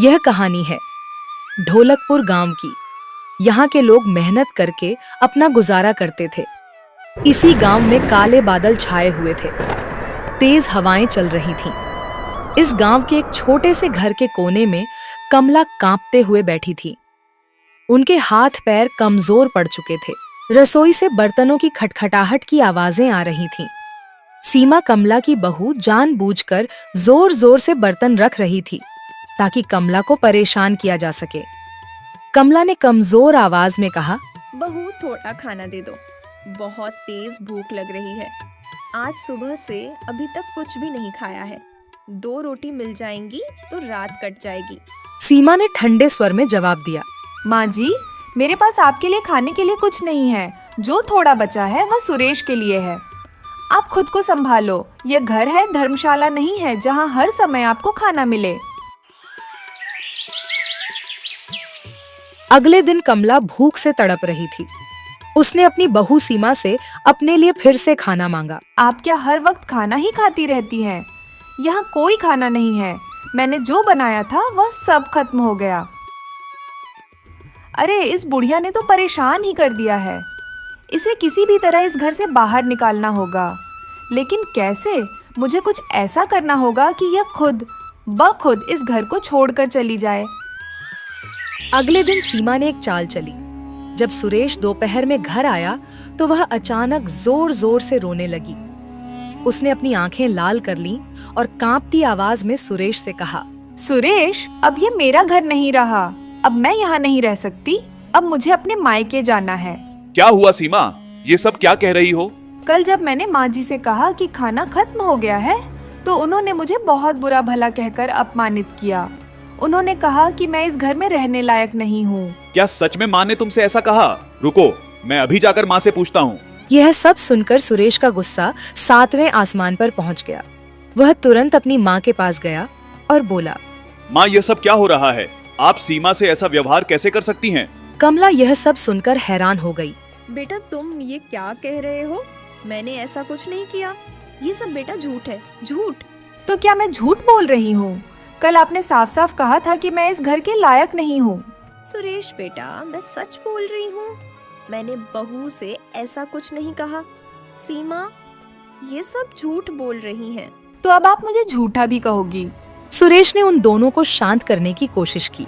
यह कहानी है ढोलकपुर गांव की। यहाँ के लोग मेहनत करके अपना गुजारा करते थे। इसी गांव में काले बादल छाए हुए थे, तेज हवाएं चल रही थीं। इस गांव के एक छोटे से घर के कोने में कमला कांपते हुए बैठी थी। उनके हाथ पैर कमजोर पड़ चुके थे। रसोई से बर्तनों की खटखटाहट की आवाजें आ रही थीं। सीमा कमला की बहू जानबूझकर जोर जोर से बर्तन रख रही थी ताकि कमला को परेशान किया जा सके। कमला ने कमजोर आवाज में कहा, बहू थोड़ा खाना दे दो, बहुत तेज भूख लग रही है। आज सुबह से अभी तक कुछ भी नहीं खाया है। 2 रोटी मिल जाएंगी तो रात कट जाएगी। सीमा ने ठंडे स्वर में जवाब दिया, माँ जी, मेरे पास आपके लिए खाने के लिए कुछ नहीं है। जो थोड़ा बचा है वह सुरेश के लिए है। आप खुद को संभालो। यह घर है, धर्मशाला नहीं है जहाँ हर समय आपको खाना मिले। अगले दिन कमला भूख से तड़प रही थी। उसने अपनी बहू सीमा से अपने लिए फिर से खाना मांगा। आप क्या हर वक्त खाना ही खाती रहती हैं? यहाँ कोई खाना नहीं है। मैंने जो बनाया था वह सब खत्म हो गया। अरे, इस बुढ़िया ने तो परेशान ही कर दिया है। इसे किसी भी तरह इस घर से बाहर निकालना होगा। लेकिन कैसे? मुझे कुछ ऐसा करना होगा कि यह खुद ब-खुद इस घर को छोड़कर चली जाए। अगले दिन सीमा ने एक चाल चली। जब सुरेश दोपहर में घर आया तो वह अचानक जोर जोर से रोने लगी। उसने अपनी आंखें लाल कर लीं और कांपती आवाज में सुरेश से कहा, सुरेश, अब ये मेरा घर नहीं रहा। अब मैं यहाँ नहीं रह सकती। अब मुझे अपने मायके जाना है। क्या हुआ सीमा? ये सब क्या कह रही हो? कल जब मैंने माँ जी से कहा कि खाना खत्म हो गया है तो उन्होंने मुझे बहुत बुरा भला कहकर अपमानित किया। उन्होंने कहा कि मैं इस घर में रहने लायक नहीं हूँ। क्या सच में माँ ने तुमसे ऐसा कहा? रुको, मैं अभी जाकर माँ से पूछता हूँ। यह सब सुनकर सुरेश का गुस्सा 7वें आसमान पर पहुंच गया। वह तुरंत अपनी माँ के पास गया और बोला, माँ, यह सब क्या हो रहा है? आप सीमा से ऐसा व्यवहार कैसे कर सकती हैं? कमला यह सब सुनकर हैरान हो गई। बेटा, तुम ये क्या कह रहे हो? मैंने ऐसा कुछ नहीं किया। ये सब बेटा झूठ है, झूठ। तो क्या मैं झूठ बोल रही हूँ? कल आपने साफ साफ कहा था कि मैं इस घर के लायक नहीं हूँ। सुरेश बेटा, मैं सच बोल रही हूँ। मैंने बहू से ऐसा कुछ नहीं कहा। सीमा ये सब झूठ बोल रही हैं। तो अब आप मुझे झूठा भी कहोगी? सुरेश ने उन दोनों को शांत करने की कोशिश की।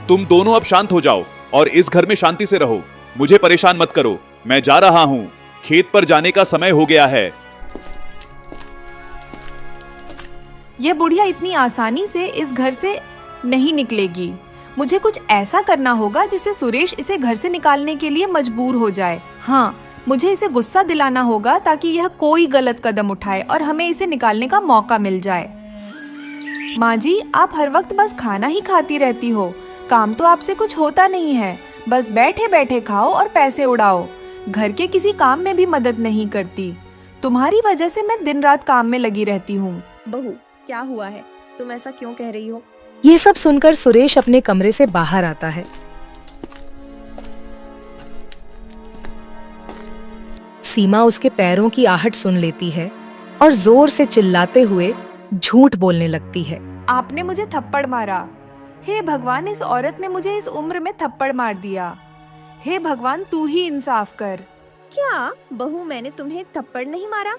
तुम दोनों अब शांत हो जाओ और इस घर में शांति से रहो। मुझे परेशान मत करो। मैं जा रहा हूँ। खेत पर जाने का समय हो गया है। ये बुढ़िया इतनी आसानी से इस घर से नहीं निकलेगी। मुझे कुछ ऐसा करना होगा जिससे सुरेश इसे घर से निकालने के लिए मजबूर हो जाए। हाँ, मुझे इसे गुस्सा दिलाना होगा ताकि यह कोई गलत कदम उठाए और हमें इसे निकालने का मौका मिल जाए। माँ जी, आप हर वक्त बस खाना ही खाती रहती हो। काम तो आपसे कुछ होता नहीं है। बस बैठे बैठे खाओ और पैसे उड़ाओ। घर के किसी काम में भी मदद नहीं करती। तुम्हारी वजह से मैं दिन रात काम में लगी रहती हूँ। बहू, क्या हुआ है? तुम ऐसा क्यों कह रही हो? ये सब सुनकर सुरेश अपने कमरे से बाहर आता है। सीमा उसके पैरों की आहट सुन लेती है और जोर से चिल्लाते हुए झूठ बोलने लगती है। आपने मुझे थप्पड़ मारा। हे भगवान, इस औरत ने मुझे इस उम्र में थप्पड़ मार दिया। हे भगवान, तू ही इंसाफ कर। क्या बहू, मैंने तुम्हें थप्पड़ नहीं मारा?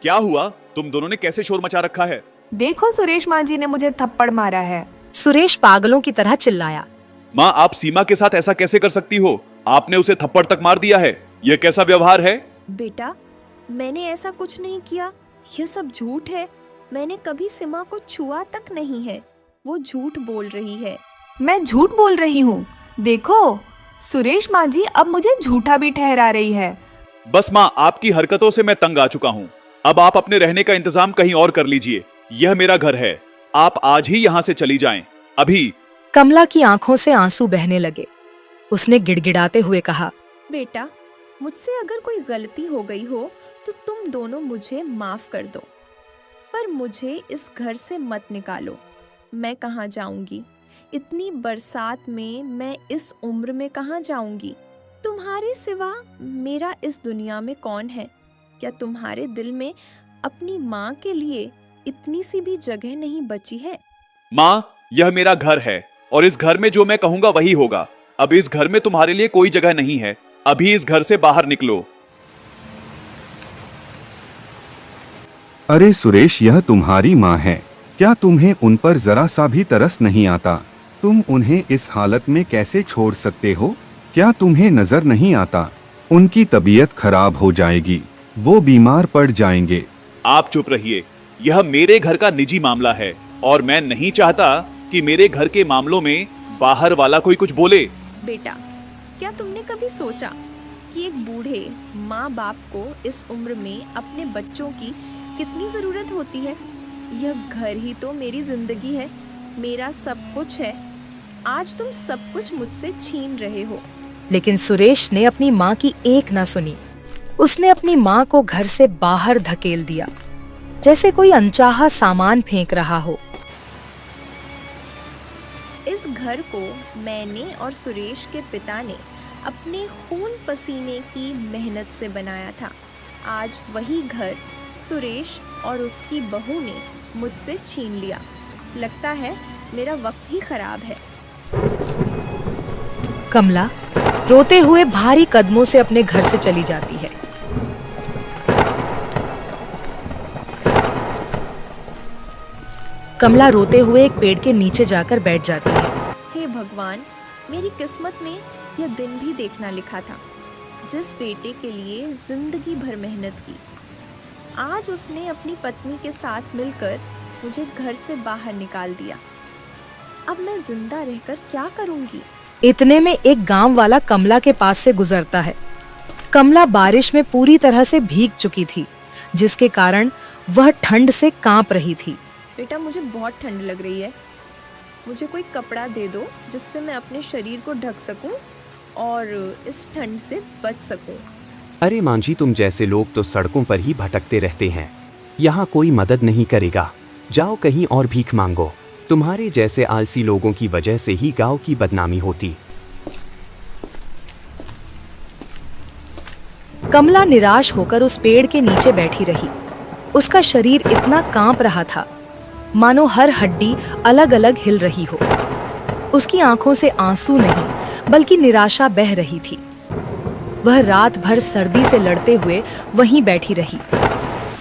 क्या हुआ? तुम दोनों ने कैसे शोर मचा रखा है? देखो, सुरेश माँ जी ने मुझे थप्पड़ मारा है। सुरेश पागलों की तरह चिल्लाया। माँ, आप सीमा के साथ ऐसा कैसे कर सकती हो? आपने उसे थप्पड़ तक मार दिया है। यह कैसा व्यवहार है? बेटा, मैंने ऐसा कुछ नहीं किया। यह सब झूठ है। मैंने कभी सीमा को छुआ तक नहीं है। वो झूठ बोल रही है। मैं झूठ बोल रही हूँ? देखो, सुरेश माँ जी अब मुझे झूठा भी ठहरा रही है। बस माँ, आपकी हरकतों से मैं तंग आ चुका हूँ। अब आप अपने रहने का इंतजाम कहीं और कर लीजिए। यह मेरा घर है। आप आज ही यहाँ से चली जाएं, अभी। कमला की आंखों से आंसू बहने लगे। उसने गिड़गिड़ाते हुए कहा, बेटा, मुझसे अगर कोई गलती हो गई हो तो तुम दोनों मुझे माफ कर दो, पर मुझे इस घर से मत निकालो। मैं कहाँ जाऊंगी? इतनी बरसात में मैं इस उम्र में कहाँ जाऊंगी? तुम्हारे सिवा मेरा इस दुनिया में कौन है? क्या तुम्हारे दिल में अपनी माँ के लिए इतनी सी भी जगह नहीं बची है? माँ, यह मेरा घर है। और इस घर में जो मैं कहूंगा वही होगा। अब इस घर में तुम्हारे लिए कोई जगह नहीं है। अभी इस घर से बाहर निकलो। अरे सुरेश, यह तुम्हारी माँ है, क्या तुम्हें उन पर जरा सा भी तरस नहीं आता? तुम उन्हें इस हालत में कैसे छोड़ सकते हो? क्या तुम्हें नजर नहीं आता उनकी तबीयत खराब हो जाएगी, वो बीमार पड़ जाएंगे? आप चुप रहिए। यह मेरे घर का निजी मामला है और मैं नहीं चाहता कि मेरे घर के मामलों में बाहर वाला कोई कुछ बोले। बेटा, क्या तुमने कभी सोचा कि एक बूढ़े माँ बाप को इस उम्र में अपने बच्चों की कितनी ज़रूरत होती है? यह घर ही तो मेरी ज़िंदगी है, मेरा सब कुछ है। आज तुम सब कुछ मुझसे छीन रहे हो। लेकिन सुरेश ने अपनी माँ की एक ना सुनी। उसने अपनी माँ को घर से बाहर धकेल दिया, जैसे कोई अनचाहा सामान फेंक रहा हो। इस घर को मैंने और सुरेश के पिता ने अपने खून पसीने की मेहनत से बनाया था। आज वही घर सुरेश और उसकी बहू ने मुझसे छीन लिया। लगता है मेरा वक्त ही खराब है। कमला रोते हुए भारी कदमों से अपने घर से चली जाती है। कमला रोते हुए एक पेड़ के नीचे जाकर बैठ जाती है। हे भगवान, मेरी किस्मत में यह दिन भी देखना लिखा था जिस बेटे के लिए जिंदगी भर मेहनत की। आज उसने अपनी पत्नी के साथ मिलकर मुझे घर से बाहर निकाल दिया। अब मैं जिंदा रहकर क्या करूंगी? इतने में एक गांव वाला कमला के पास से गुजरता है। कमला बारिश में पूरी तरह से भीग चुकी थी, जिसके कारण वह ठंड से कांप रही थी। बेटा, मुझे बहुत ठंड लग रही है। मुझे कोई कपड़ा दे दो जिससे मैं अपने शरीर को ढक सकूं और इस ठंड से बच सकूं। अरे मां जी, तुम जैसे लोग तो सड़कों पर ही भटकते रहते हैं। यहाँ कोई मदद नहीं करेगा। जाओ कहीं और भीख मांगो। तुम्हारे जैसे आलसी लोगों की वजह से ही गांव की बदनामी होती। कमला निराश होकर उस पेड़ के नीचे बैठी रही। उसका शरीर इतना कांप रहा था मानो हर हड्डी अलग अलग हिल रही हो। उसकी आंखों से आंसू नहीं बल्कि निराशा बह रही थी। वह रात भर सर्दी से लड़ते हुए वहीं बैठी रही।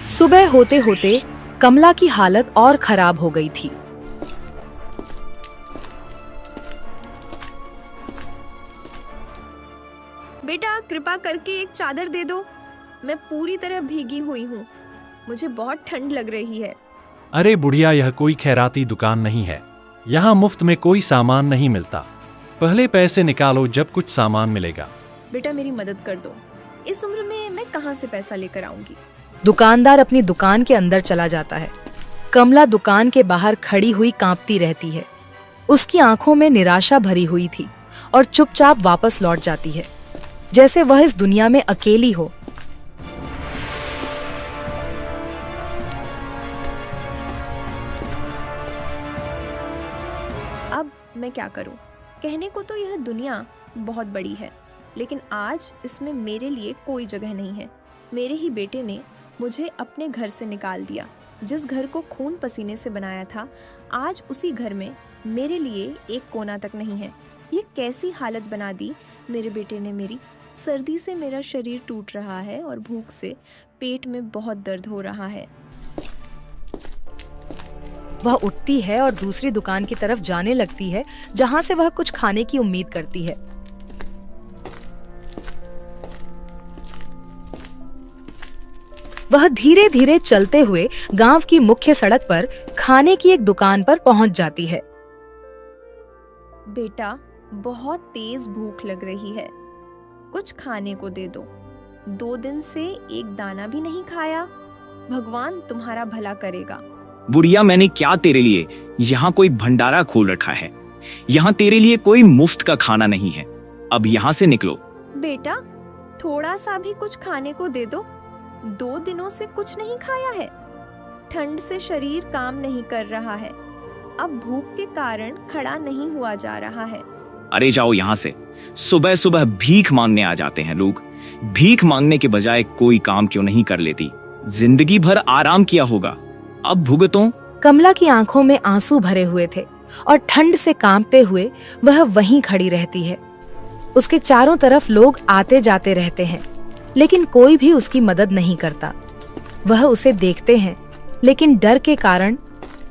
सुबह होते होते कमला की हालत और खराब हो गई थी। बेटा, कृपा करके एक चादर दे दो। मैं पूरी तरह भीगी हुई हूँ। मुझे बहुत ठंड लग रही है। अरे बुढ़िया, यह कोई खैराती दुकान नहीं है। यहाँ मुफ्त में कोई सामान नहीं मिलता। पहले पैसे निकालो, जब कुछ सामान मिलेगा। बेटा, मेरी मदद कर दो। इस उम्र में मैं कहाँ से पैसा लेकर आऊंगी? दुकानदार अपनी दुकान के अंदर चला जाता है। कमला दुकान के बाहर खड़ी हुई कांपती रहती है। उसकी आंखों में निराशा भरी हुई थी और चुपचाप वापस लौट जाती है, जैसे वह इस दुनिया में अकेली हो। अब मैं क्या करूं? कहने को तो यह दुनिया बहुत बड़ी है, लेकिन आज इसमें मेरे लिए कोई जगह नहीं है। मेरे ही बेटे ने मुझे अपने घर से निकाल दिया। जिस घर को खून पसीने से बनाया था, आज उसी घर में मेरे लिए एक कोना तक नहीं है। ये कैसी हालत बना दी मेरे बेटे ने मेरी। सर्दी से मेरा शरीर टूट रहा है और भूख से पेट में बहुत दर्द हो रहा है। वह उठती है और दूसरी दुकान की तरफ जाने लगती है, जहां से वह कुछ खाने की उम्मीद करती है। वह धीरे धीरे चलते हुए गांव की मुख्य सड़क पर खाने की एक दुकान पर पहुंच जाती है। बेटा, बहुत तेज भूख लग रही है, कुछ खाने को दे दो। 2 दिन से एक दाना भी नहीं खाया। भगवान तुम्हारा भला करेगा। बुढ़िया, मैंने क्या तेरे लिए यहाँ कोई भंडारा खोल रखा है? यहाँ तेरे लिए कोई मुफ्त का खाना नहीं है। अब यहाँ से निकलो। बेटा, थोड़ा सा भी कुछ खाने को दे दो। 2 दिनों से कुछ नहीं खाया है। ठंड से शरीर काम नहीं कर रहा है। अब भूख के कारण खड़ा नहीं हुआ जा रहा है। अरे जाओ यहाँ से। सुबह सुबह भीख मांगने आ जाते हैं लोग। भीख मांगने के बजाय कोई काम क्यों नहीं कर लेती? जिंदगी भर आराम किया होगा, अब भुगतो। कमला की आंखों में आंसू भरे हुए थे। और ठंड से कांपते हुए वह वहीं खड़ी रहती है। उसके चारों तरफ लोग आते जाते रहते हैं, लेकिन कोई भी उसकी मदद नहीं करता। वह उसे देखते हैं, लेकिन डर के कारण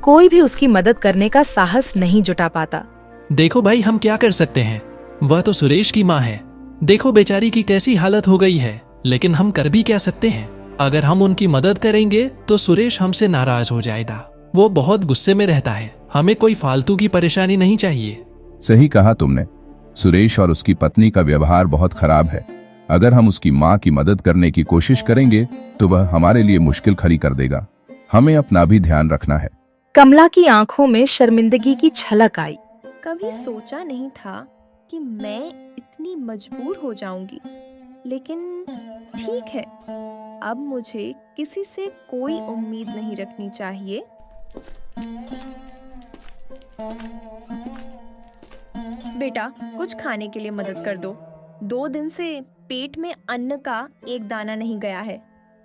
कोई भी उसकी मदद करने का साहस नहीं जुटा पाता। देखो भाई, हम क्या कर सकते हैं? वह तो सुरेश की माँ है। देखो बेचारी की कैसी हालत हो गई है, लेकिन हम कर भी क्या सकते हैं? अगर हम उनकी मदद करेंगे तो सुरेश हमसे नाराज हो जाएगा। वो बहुत गुस्से में रहता है। हमें कोई फालतू की परेशानी नहीं चाहिए। सही कहा तुमने। सुरेश और उसकी पत्नी का व्यवहार बहुत खराब है। अगर हम उसकी माँ की मदद करने की कोशिश करेंगे तो वह हमारे लिए मुश्किल खड़ी कर देगा। हमें अपना भी ध्यान रखना है। कमला की आंखों में शर्मिंदगी की झलक आई। कभी सोचा नहीं था कि मैं इतनी मजबूर हो जाऊंगी, लेकिन ठीक है, अब मुझे किसी से कोई उम्मीद नहीं रखनी चाहिए। बेटा, कुछ खाने के लिए मदद कर दो। 2 दिन से पेट में अन्न का एक दाना नहीं गया है।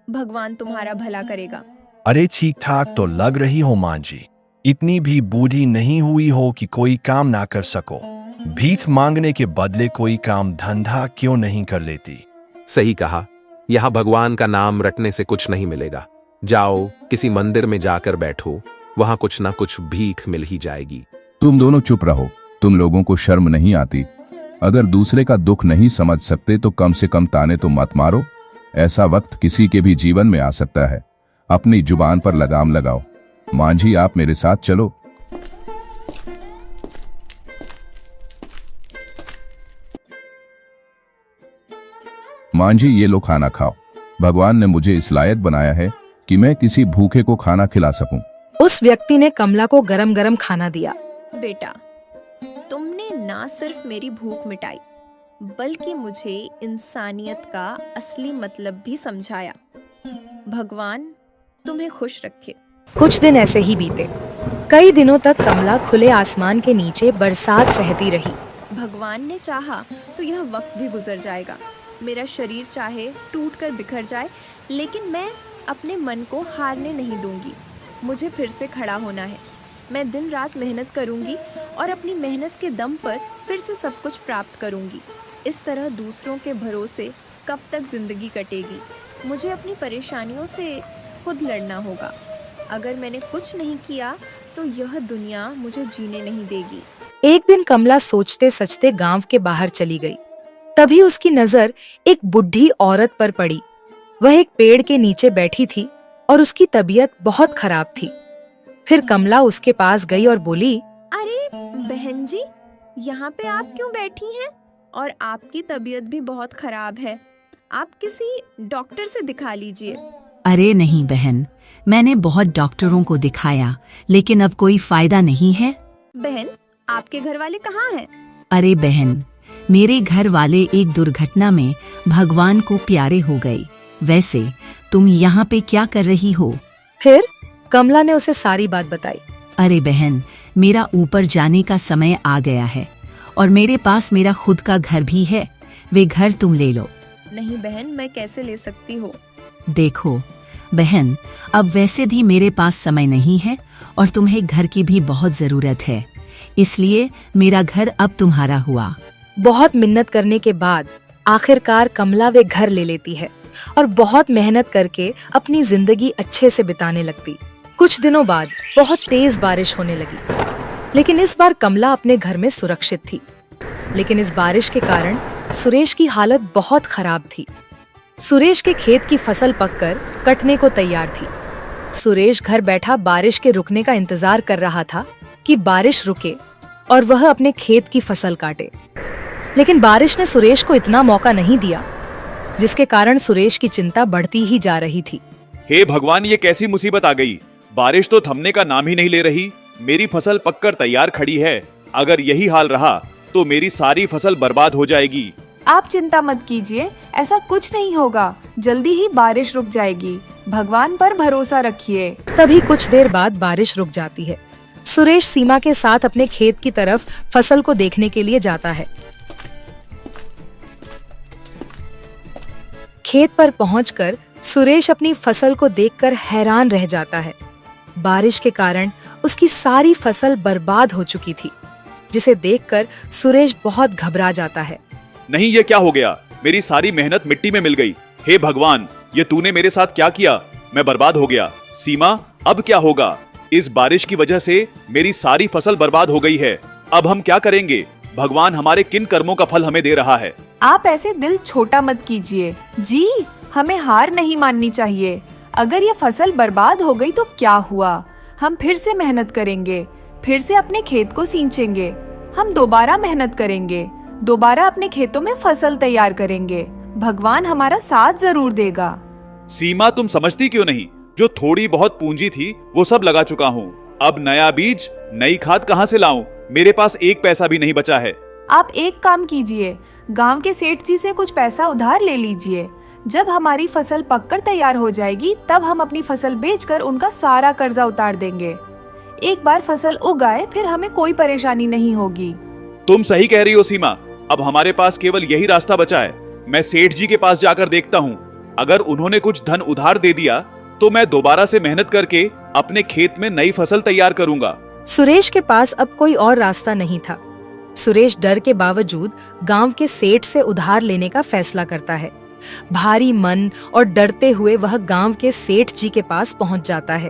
भगवान तुम्हारा भला करेगा। अरे ठीक ठाक तो लग रही हो माँ जी। इतनी भी बूढ़ी नहीं हुई हो कि कोई काम ना कर सको। भीख मांगने के बदले कोई काम धंधा क्यों नहीं कर लेती? सही कहा। यहाँ भगवान का नाम रटने से कुछ नहीं मिलेगा। जाओ किसी मंदिर में जाकर बैठो, वहां कुछ ना कुछ भीख मिल ही जाएगी। तुम दोनों चुप रहो। तुम लोगों को शर्म नहीं आती? अगर दूसरे का दुख नहीं समझ सकते तो कम से कम ताने तो मत मारो। ऐसा वक्त किसी के भी जीवन में आ सकता है। अपनी जुबान पर लगाम लगाओ। मांझी, आप मेरे साथ चलो। मांझी, ये लो खाना खाओ। भगवान ने मुझे इस लायक बनाया है कि मैं किसी भूखे को खाना खिला सकूं। उस व्यक्ति ने कमला को गरम गरम खाना दिया। बेटा, तुमने ना सिर्फ मेरी भूख मिटाई, बल्कि मुझे इंसानियत का असली मतलब भी समझाया। भगवान तुम्हें खुश रखे। कुछ दिन ऐसे ही बीते। कई दिनों तक कमला खुले आसमान के नीचे बरसात सहती रही। भगवान ने चाहा तो यह वक्त भी गुजर जाएगा। मेरा शरीर चाहे टूट कर बिखर जाए, लेकिन मैं अपने मन को हारने नहीं दूंगी। मुझे फिर से खड़ा होना है। मैं दिन रात मेहनत करूंगी और अपनी मेहनत के दम पर फिर से सब कुछ प्राप्त करूंगी। इस तरह दूसरों के भरोसे कब तक जिंदगी कटेगी? मुझे अपनी परेशानियों से खुद लड़ना होगा। अगर मैंने कुछ नहीं किया तो यह दुनिया मुझे जीने नहीं देगी। एक दिन कमला सोचते सचते गांव के बाहर चली गई। तभी उसकी नजर एक बुढ़ी औरत पर पड़ी। वह एक पेड़ के नीचे बैठी थी और उसकी तबीयत बहुत खराब थी। फिर कमला उसके पास गई और बोली, अरे बहन जी, यहाँ पे आप क्यों बैठी हैं? और आपकी तबीयत भी बहुत खराब है। आप किसी डॉक्टर से दिखा लीजिए। अरे नहीं बहन, मैंने बहुत डॉक्टरों को दिखाया, लेकिन अब कोई फायदा नहीं है। बहन, आपके घर वाले कहाँ हैं? अरे बहन, मेरे घर वाले एक दुर्घटना में भगवान को प्यारे हो गए। वैसे तुम यहाँ पे क्या कर रही हो? फिर कमला ने उसे सारी बात बताई। अरे बहन, मेरा ऊपर जाने का समय आ गया है और मेरे पास मेरा खुद का घर भी है। वे घर तुम ले लो। नहीं बहन, मैं कैसे ले सकती हूँ? देखो बहन, अब वैसे भी मेरे पास समय नहीं है और तुम्हें घर की भी बहुत जरूरत है, इसलिए मेरा घर अब तुम्हारा हुआ। बहुत मिन्नत करने के बाद आखिरकार कमला वे घर ले लेती है और बहुत मेहनत करके अपनी जिंदगी अच्छे से बिताने लगती। कुछ दिनों बाद बहुत तेज बारिश होने लगी, लेकिन इस बार कमला अपने घर में सुरक्षित थी। लेकिन इस बारिश के कारण सुरेश की हालत बहुत खराब थी। सुरेश के खेत की फसल पककर कटने को तैयार थी। सुरेश घर बैठा बारिश के रुकने का इंतजार कर रहा था कि बारिश रुके और वह अपने खेत की फसल काटे। लेकिन बारिश ने सुरेश को इतना मौका नहीं दिया, जिसके कारण सुरेश की चिंता बढ़ती ही जा रही थी। हे भगवान, ये कैसी मुसीबत आ गई? बारिश तो थमने का नाम ही नहीं ले रही। मेरी फसल पककर तैयार खड़ी है। अगर यही हाल रहा तो मेरी सारी फसल बर्बाद हो जाएगी। आप चिंता मत कीजिए, ऐसा कुछ नहीं होगा। जल्दी ही बारिश रुक जाएगी। भगवान पर भरोसा रखिए। तभी कुछ देर बाद बारिश रुक जाती है। सुरेश सीमा के साथ अपने खेत की तरफ फसल को देखने के लिए जाता है। खेत पर पहुंचकर सुरेश अपनी फसल को देखकर हैरान रह जाता है। बारिश के कारण उसकी सारी फसल बर्बाद हो चुकी थी, जिसे देखकर सुरेश बहुत घबरा जाता है। नहीं, ये क्या हो गया? मेरी सारी मेहनत मिट्टी में मिल गई। हे भगवान, ये तूने मेरे साथ क्या किया? मैं बर्बाद हो गया। सीमा, अब क्या होगा? इस बारिश की वजह से मेरी सारी फसल बर्बाद हो गई है। अब हम क्या करेंगे? भगवान हमारे किन कर्मों का फल हमें दे रहा है? आप ऐसे दिल छोटा मत कीजिए जी, हमें हार नहीं माननी चाहिए। अगर ये फसल बर्बाद हो गई तो क्या हुआ? हम फिर से मेहनत करेंगे, फिर से अपने खेत को सींचेंगे। हम दोबारा मेहनत करेंगे, दोबारा अपने खेतों में फसल तैयार करेंगे। भगवान हमारा साथ जरूर देगा। सीमा, तुम समझती क्यों नहीं? जो थोड़ी बहुत पूंजी थी वो सब लगा चुका हूँ। अब नया बीज, नई खाद कहाँ से लाऊं? मेरे पास एक पैसा भी नहीं बचा है। आप एक काम कीजिए, गांव के सेठ जी से कुछ पैसा उधार ले लीजिए। जब हमारी फसल पककर तैयार हो जाएगी तब हम अपनी फसल बेचकर उनका सारा कर्जा उतार देंगे। एक बार फसल उग आए फिर हमें कोई परेशानी नहीं होगी। तुम सही कह रही हो सीमा। अब हमारे पास केवल यही रास्ता बचा है। मैं सेठ जी के पास जाकर देखता हूँ। अगर उन्होंने कुछ धन उधार दे दिया तो मैं दोबारा से मेहनत करके अपने खेत में नई फसल तैयार करूंगा। सुरेश के पास अब कोई और रास्ता नहीं था। सुरेश डर के बावजूद गांव के सेठ से उधार लेने का फैसला करता है। भारी मन और डरते हुए वह गांव के सेठ जी के पास पहुंच जाता है।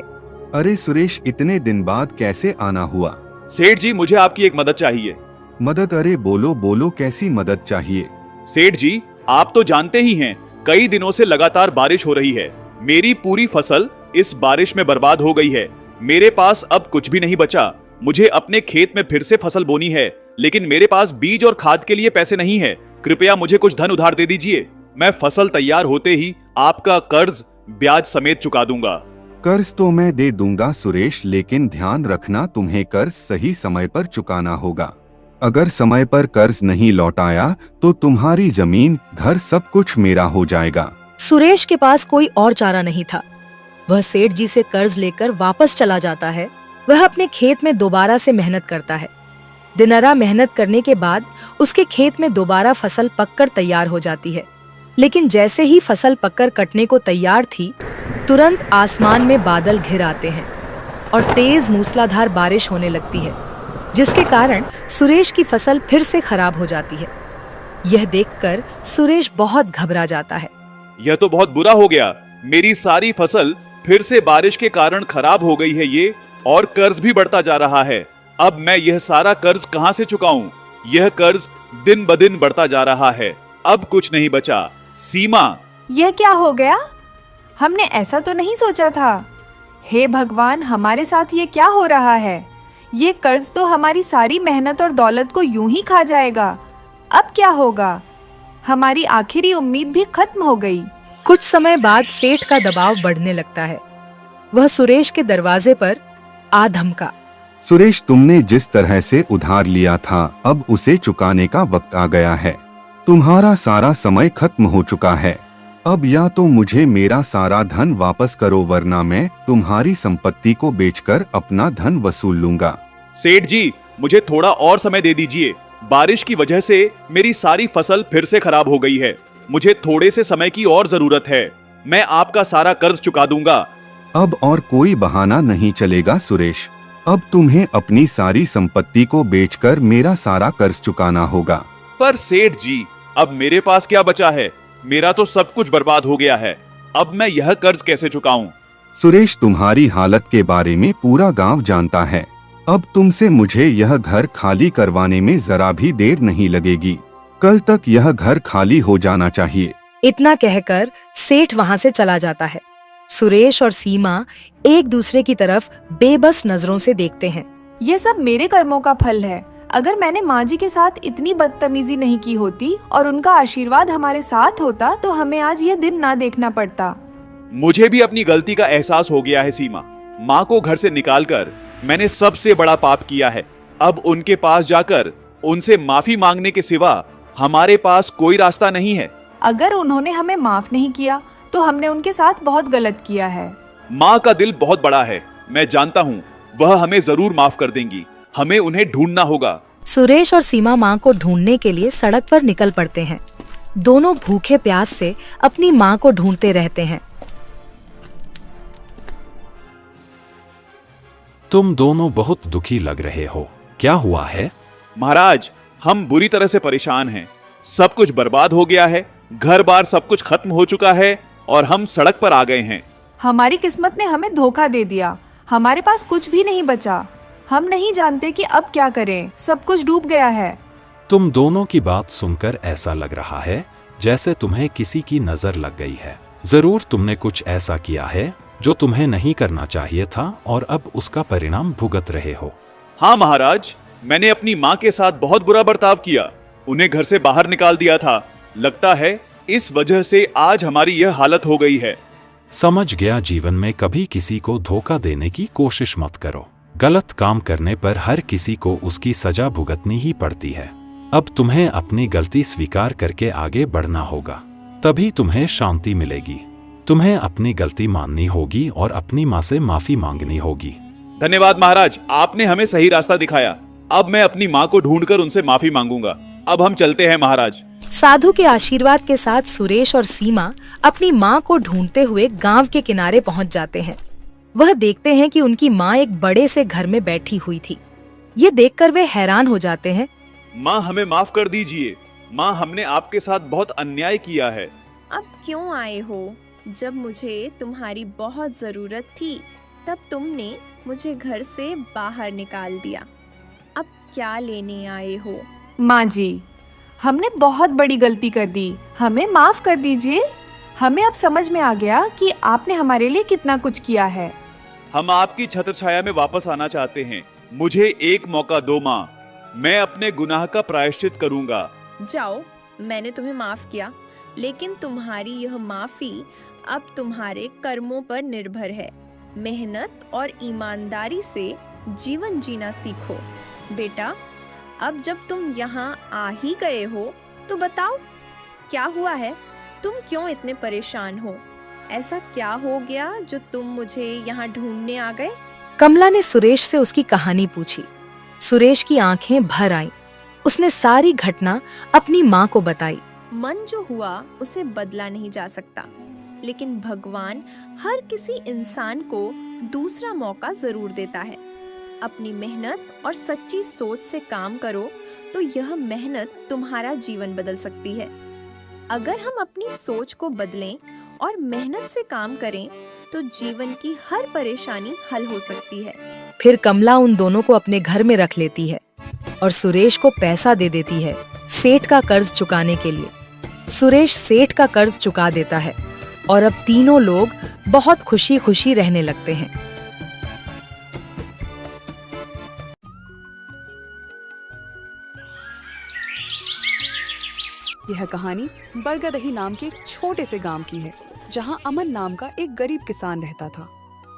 अरे सुरेश, इतने दिन बाद कैसे आना हुआ? सेठ जी, मुझे आपकी एक मदद चाहिए। मदद? अरे बोलो बोलो, कैसी मदद चाहिए? सेठ जी, आप तो जानते ही हैं, कई दिनों से लगातार बारिश हो रही है। मेरी पूरी फसल इस बारिश में बर्बाद हो गई है। मेरे पास अब कुछ भी नहीं बचा। मुझे अपने खेत में फिर से फसल बोनी है, लेकिन मेरे पास बीज और खाद के लिए पैसे नहीं है। कृपया मुझे कुछ धन उधार दे दीजिए। मैं फसल तैयार होते ही आपका कर्ज ब्याज समेत चुका दूंगा। कर्ज तो मैं दे दूंगा सुरेश, लेकिन ध्यान रखना तुम्हें कर्ज सही समय पर चुकाना होगा। अगर समय पर कर्ज नहीं लौटाया तो तुम्हारी जमीन, घर सब कुछ मेरा हो जाएगा। सुरेश के पास कोई और चारा नहीं था। वह सेठ जी से कर्ज लेकर वापस चला जाता है। वह अपने खेत में दोबारा से मेहनत करता है। दिनरा मेहनत करने के बाद उसके खेत में दोबारा फसल पककर तैयार हो जाती है। लेकिन जैसे ही फसल पककर कटने को तैयार थी, तुरंत आसमान में बादल घिर आते हैं और तेज मूसलाधार बारिश होने लगती है, जिसके कारण सुरेश की फसल फिर से खराब हो जाती है। यह देखकर सुरेश बहुत घबरा जाता है। यह तो बहुत बुरा हो गया। मेरी सारी फसल फिर से बारिश के कारण खराब हो गई है ये, और कर्ज भी बढ़ता जा रहा है। अब मैं यह सारा कर्ज कहां से चुकाऊं? यह कर्ज दिन ब दिन बढ़ता जा रहा है। अब कुछ नहीं बचा। सीमा, यह क्या हो गया? हमने ऐसा तो नहीं सोचा था। हे भगवान, हमारे साथ ये क्या हो रहा है? ये कर्ज तो हमारी सारी मेहनत और दौलत को यूं ही खा जाएगा। अब क्या होगा? हमारी आखिरी उम्मीद भी खत्म हो गई। कुछ समय बाद सेठ का दबाव बढ़ने लगता है। वह सुरेश के दरवाजे पर आ धमका। सुरेश, तुमने जिस तरह से उधार लिया था, अब उसे चुकाने का वक्त आ गया है। तुम्हारा सारा समय खत्म हो चुका है। अब या तो मुझे मेरा सारा धन वापस करो, वरना मैं तुम्हारी संपत्ति को बेचकर अपना धन वसूल लूंगा। सेठ जी, मुझे थोड़ा और समय दे दीजिए। बारिश की वजह से मेरी सारी फसल फिर से खराब हो गई है। मुझे थोड़े से समय की और जरूरत है। मैं आपका सारा कर्ज चुका दूंगा। अब और कोई बहाना नहीं चलेगा सुरेश। अब तुम्हें अपनी सारी संपत्ति को बेचकर मेरा सारा कर्ज चुकाना होगा। पर सेठ जी, अब मेरे पास क्या बचा है? मेरा तो सब कुछ बर्बाद हो गया है। अब मैं यह कर्ज कैसे चुकाऊं? सुरेश, तुम्हारी हालत के बारे में पूरा गांव जानता है। अब तुमसे मुझे यह घर खाली करवाने में जरा भी देर नहीं लगेगी। कल तक यह घर खाली हो जाना चाहिए। इतना कहकर सेठ वहां से चला जाता है। सुरेश और सीमा एक दूसरे की तरफ बेबस नजरों से देखते हैं। ये सब मेरे कर्मों का फल है। अगर मैंने माँ जी के साथ इतनी बदतमीजी नहीं की होती और उनका आशीर्वाद हमारे साथ होता तो हमें आज ये दिन ना देखना पड़ता। मुझे भी अपनी गलती का एहसास हो गया है सीमा। माँ को घर से निकालकर मैंने सबसे बड़ा पाप किया है। अब उनके पास जाकर उनसे माफी मांगने के सिवा हमारे पास कोई रास्ता नहीं है। अगर उन्होंने हमें माफ नहीं किया तो हमने उनके साथ बहुत गलत किया है। माँ का दिल बहुत बड़ा है। मैं जानता हूँ वह हमें जरूर माफ कर देंगी। हमें उन्हें ढूंढना होगा। सुरेश और सीमा माँ को ढूंढने के लिए सड़क पर निकल पड़ते हैं। दोनों भूखे प्यास से अपनी माँ को ढूंढते रहते हैं। तुम दोनों बहुत दुखी लग रहे हो, क्या हुआ है? महाराज, हम बुरी तरह से परेशान हैं। सब कुछ बर्बाद हो गया है, घर बार सब कुछ खत्म हो चुका है और हम सड़क पर आ गए हैं। हमारी किस्मत ने हमें धोखा दे दिया, हमारे पास कुछ भी नहीं बचा। हम नहीं जानते कि अब क्या करें, सब कुछ डूब गया है। तुम दोनों की बात सुनकर ऐसा लग रहा है जैसे तुम्हें किसी की नजर लग गई है। जरूर तुमने कुछ ऐसा किया है जो तुम्हें नहीं करना चाहिए था और अब उसका परिणाम भुगत रहे हो। हाँ महाराज, मैंने अपनी माँ के साथ बहुत बुरा बर्ताव किया, उन्हें घर से बाहर निकाल दिया था। लगता है इस वजह से आज हमारी यह हालत हो गई है। समझ गया, जीवन में कभी किसी को धोखा देने की कोशिश मत करो। गलत काम करने पर हर किसी को उसकी सजा भुगतनी ही पड़ती है। अब तुम्हें अपनी गलती स्वीकार करके आगे बढ़ना होगा, तभी तुम्हें शांति मिलेगी। तुम्हें अपनी गलती माननी होगी और अपनी माँ से माफी मांगनी होगी। धन्यवाद महाराज, आपने हमें सही रास्ता दिखाया। अब मैं अपनी माँ को ढूंढकर उनसे माफी मांगूंगा। अब हम चलते हैं महाराज। साधु के आशीर्वाद के साथ सुरेश और सीमा अपनी माँ को ढूंढते हुए गांव के किनारे पहुंच जाते हैं। वह देखते हैं कि उनकी माँ एक बड़े से घर में बैठी हुई थी। ये देखकर वे हैरान हो जाते हैं। माँ, हमें माफ कर दीजिए। माँ, हमने आपके साथ बहुत अन्याय किया है। अब क्यों आए हो? जब मुझे तुम्हारी बहुत जरूरत थी तब तुमने मुझे घर से बाहर निकाल दिया। अब क्या लेने आए हो? माँ जी, हमने बहुत बड़ी गलती कर दी, हमें माफ कर दीजिए। हमें अब समझ में आ गया कि आपने हमारे लिए कितना कुछ किया है। हम आपकी छत्र छाया में वापस आना चाहते हैं। मुझे एक मौका दो माँ, मैं अपने गुनाह का प्रायश्चित करूंगा। जाओ, मैंने तुम्हें माफ किया, लेकिन तुम्हारी यह माफी अब तुम्हारे कर्मों पर निर्भर है। मेहनत और ईमानदारी से जीवन जीना सीखो। बेटा, अब जब तुम यहाँ आ ही गए हो तो बताओ क्या हुआ है? तुम क्यों इतने परेशान हो? ऐसा क्या हो गया जो तुम मुझे यहाँ ढूंढने आ गए? कमला ने सुरेश से उसकी कहानी पूछी। सुरेश की आंखें भर आईं। उसने सारी घटना अपनी माँ को बताई। मन जो हुआ उसे बदला नहीं जा सकता, लेकिन भगवान हर किसी इंसान को दूसरा मौका जरूर देता है। अपनी मेहनत और सच्ची सोच से काम करो तो यह मेहनत तुम्हारा जीवन बदल सकती है। अगर हम अपनी सोच को बदलें और मेहनत से काम करें तो जीवन की हर परेशानी हल हो सकती है। फिर कमला उन दोनों को अपने घर में रख लेती है और सुरेश को पैसा दे देती है सेठ का कर्ज चुकाने के लिए। सुरेश सेठ का कर्ज चुका देता है और अब तीनों लोग बहुत खुशी खुशी रहने लगते हैं। यह कहानी बरगदही नाम के एक छोटे से गांव की है, जहां अमन नाम का एक गरीब किसान रहता था।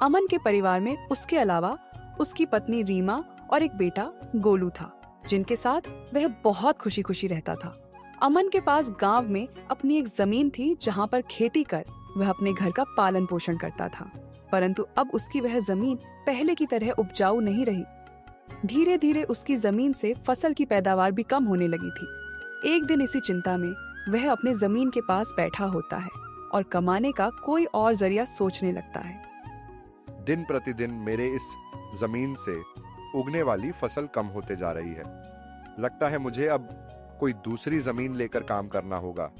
अमन के परिवार में उसके अलावा उसकी पत्नी रीमा और एक बेटा गोलू था, जिनके साथ वह बहुत खुशी खुशी रहता था। अमन के पास गांव में अपनी एक जमीन थी, जहां पर खेती कर वह अपने घर का पालन पोषण करता था। परंतु अब उसकी वह जमीन पहले की तरह उपजाऊ नहीं रही। धीरे धीरे उसकी जमीन से फसल की पैदावार भी कम होने लगी थी। एक दिन इसी चिंता में वह अपने जमीन के पास बैठा होता है और कमाने का कोई और जरिया सोचने लगता है। दिन प्रतिदिन मेरे इस जमीन से उगने वाली फसल कम होते जा रही है। लगता है मुझे अब कोई दूसरी जमीन लेकर काम करना होगा,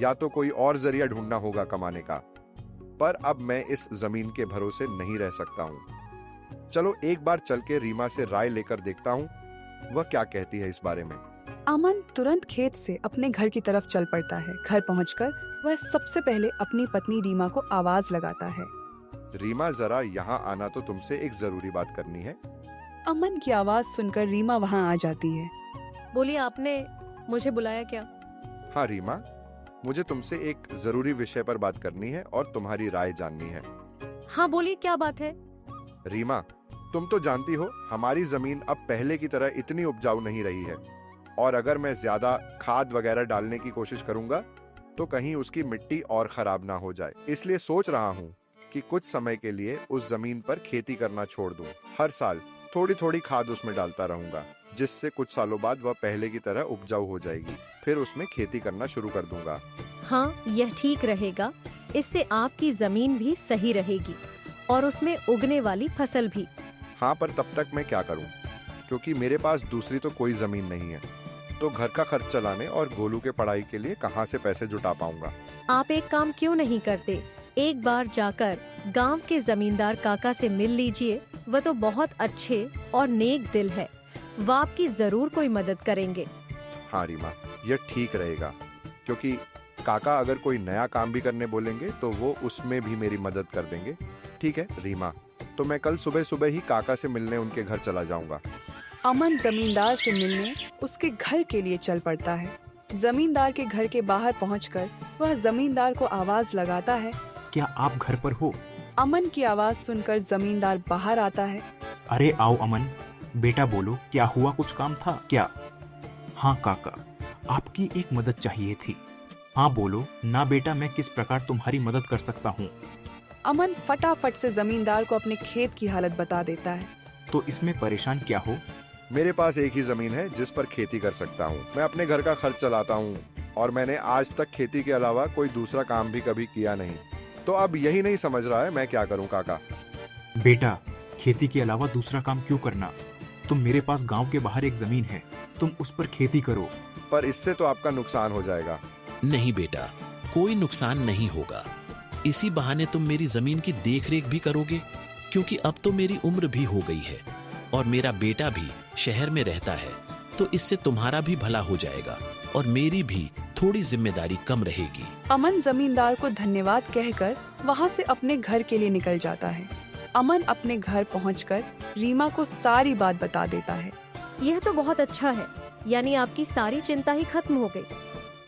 या तो कोई और जरिया ढूंढना होगा कमाने का। पर अब मैं इस जमीन के भरोसे नहीं रह सकता हूँ। चलो एक बार चल के रीमा से राय लेकर देखता हूँ, वह क्या कहती है इस बारे में। अमन तुरंत खेत से अपने घर की तरफ चल पड़ता है। घर पहुंचकर वह सबसे पहले अपनी पत्नी रीमा को आवाज लगाता है। रीमा, जरा यहाँ आना, तो तुमसे एक जरूरी बात करनी है। अमन की आवाज सुनकर रीमा वहाँ आ जाती है। बोलिए, आपने मुझे बुलाया क्या? हाँ रीमा, मुझे तुमसे एक जरूरी विषय पर बात करनी है और तुम्हारी राय जाननी है। हाँ बोलिए, क्या बात है? रीमा, तुम तो जानती हो हमारी जमीन अब पहले की तरह इतनी उपजाऊ नहीं रही है, और अगर मैं ज्यादा खाद वगैरह डालने की कोशिश करूंगा तो कहीं उसकी मिट्टी और खराब ना हो जाए। इसलिए सोच रहा हूँ कि कुछ समय के लिए उस जमीन पर खेती करना छोड़ दूं। हर साल थोड़ी थोड़ी खाद उसमें डालता रहूंगा, जिससे कुछ सालों बाद वह पहले की तरह उपजाऊ हो जाएगी। फिर उसमें खेती करना शुरू कर दूंगा। हाँ, यह ठीक रहेगा। इससे आपकी जमीन भी सही रहेगी और उसमें उगने वाली फसल भी। हाँ, पर तब तक मैं क्या करूं? क्योंकि मेरे पास दूसरी तो कोई जमीन नहीं है, तो घर का खर्च चलाने और गोलू के पढ़ाई के लिए कहाँ से पैसे जुटा पाऊंगा? आप एक काम क्यों नहीं करते, एक बार जाकर गांव के जमींदार काका से मिल लीजिए। वह तो बहुत अच्छे और नेक दिल है, वह आपकी जरूर कोई मदद करेंगे। हाँ रीमा, यह ठीक रहेगा, क्योंकि काका अगर कोई नया काम भी करने बोलेंगे तो वो उसमें भी मेरी मदद कर देंगे। ठीक है रीमा, तो मैं कल सुबह सुबह ही काका से मिलने उनके घर चला जाऊंगा। अमन जमींदार से मिलने उसके घर के लिए चल पड़ता है। जमींदार के घर के बाहर पहुंचकर वह जमींदार को आवाज लगाता है। क्या आप घर पर हो? अमन की आवाज सुनकर जमींदार बाहर आता है। अरे आओ अमन, बेटा बोलो, क्या हुआ, कुछ काम था क्या? हाँ काका, आपकी एक मदद चाहिए थी। हाँ बोलो ना बेटा, मैं किस प्रकार तुम्हारी मदद कर सकता हूँ? अमन फटाफट से जमींदार को अपने खेत की हालत बता देता है। तो इसमें परेशान क्या हो? मेरे पास एक ही जमीन है जिस पर खेती कर सकता हूँ। मैं अपने घर का खर्च चलाता हूँ और मैंने आज तक खेती के अलावा कोई दूसरा काम भी कभी किया नहीं। तो अब यही नहीं समझ रहा है मैं क्या करूँ काका? बेटा, खेती के अलावा दूसरा काम क्यों करना? तुम मेरे पास गांव के बाहर एक जमीन है, तुम उस पर खेती करो। पर इससे तो आपका नुकसान हो जाएगा। नहीं बेटा, कोई नुकसान नहीं होगा। इसी बहाने तुम मेरी जमीन की देखरेख भी करोगे, क्योंकि अब तो मेरी उम्र भी हो गई है और मेरा बेटा भी शहर में रहता है, तो इससे तुम्हारा भी भला हो जाएगा और मेरी भी थोड़ी जिम्मेदारी कम रहेगी। अमन जमींदार को धन्यवाद कहकर वहाँ से अपने घर के लिए निकल जाता है। अमन अपने घर पहुंचकर रीमा को सारी बात बता देता है। यह तो बहुत अच्छा है, यानी आपकी सारी चिंता ही खत्म हो गई।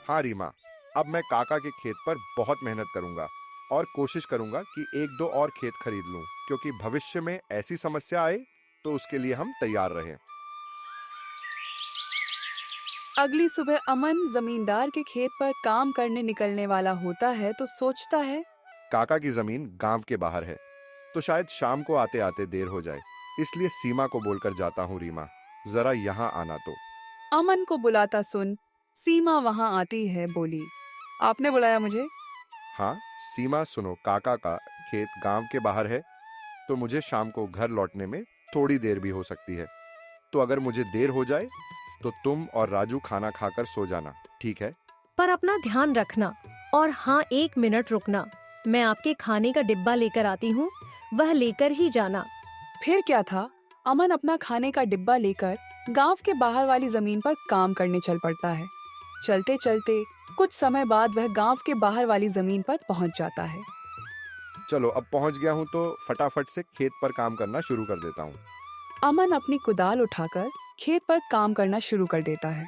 हाँ रीमा, अब मैं काका के खेत पर बहुत मेहनत करूंगा और कोशिश करूंगा कि एक दो और खेत खरीद लूं, क्योंकि भविष्य में ऐसी समस्या आए तो उसके लिए हम तैयार रहें। अगली सुबह अमन जमींदार के खेत पर काम करने निकलने वाला होता है तो सोचता है, काका की जमीन गांव के बाहर है, तो शायद शाम को आते आते देर हो जाए, इसलिए सीमा को बोलकर जाता हूँ, रीमा जरा यहाँ आना। तो अमन को बुलाता सुन सीमा वहाँ आती है। बोली, आपने बुलाया मुझे? हाँ सीमा, सुनो, काका का खेत गांव के बाहर है, तो मुझे शाम को घर लौटने में थोड़ी देर भी हो सकती है, तो अगर मुझे देर हो जाए तो तुम और राजू खाना खाकर सो जाना, ठीक है? पर अपना ध्यान रखना, और हाँ 1 मिनट रुकना, मैं आपके खाने का डिब्बा लेकर आती हूँ, वह लेकर ही जाना। फिर क्या था, अमन अपना खाने का डिब्बा लेकर गांव के बाहर वाली जमीन पर काम करने चल पड़ता है। चलते चलते कुछ समय बाद वह गांव के बाहर वाली जमीन पर पहुंच जाता है। चलो अब पहुंच गया हूं तो फटाफट से खेत पर काम करना शुरू कर देता हूं। अमन अपनी कुदाल उठाकर खेत पर काम करना शुरू कर देता है।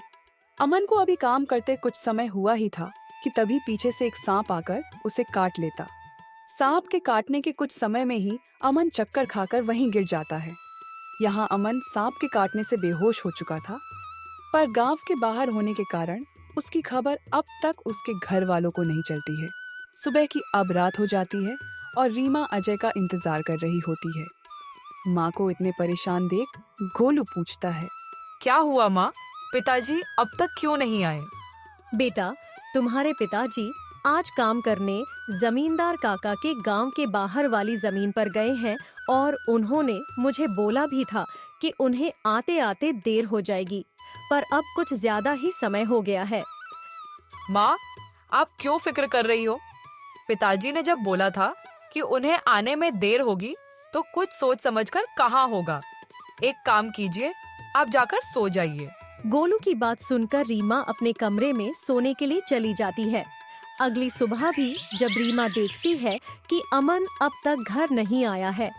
अमन को अभी काम करते कुछ समय हुआ ही था कि तभी पीछे से एक सांप आकर उसे काट लेता। सांप के काटने के कुछ समय में ही अमन चक्कर खाकर वहीं गिर जाता है। यहाँ अमन सांप के काटने से बेहोश हो चुका था, पर गांव के बाहर होने के कारण उसकी खबर अब तक उसके घर वालों को नहीं चलती है। सुबह की अब रात हो जाती है और रीमा अजय का इंतजार कर रही होती है। माँ को इतने परेशान देख गोलू पूछता है, क्या हुआ माँ, पिताजी अब तक क्यों नहीं आए? बेटा, तुम्हारे पिताजी आज काम करने जमींदार काका के गांव के बाहर वाली जमीन पर गए हैं और उन्होंने मुझे बोला भी था कि उन्हें आते आते देर हो जाएगी, पर अब कुछ ज्यादा ही समय हो गया है। माँ, आप क्यों फिक्र कर रही हो? पिताजी ने जब बोला था कि उन्हें आने में देर होगी तो कुछ सोच समझकर कहा होगा। एक काम कीजिए, आप जाकर सो जाइए। गोलू की बात सुनकर रीमा अपने कमरे में सोने के लिए चली जाती है। अगली सुबह भी जब रीमा देखती है कि अमन अब तक घर नहीं आया है,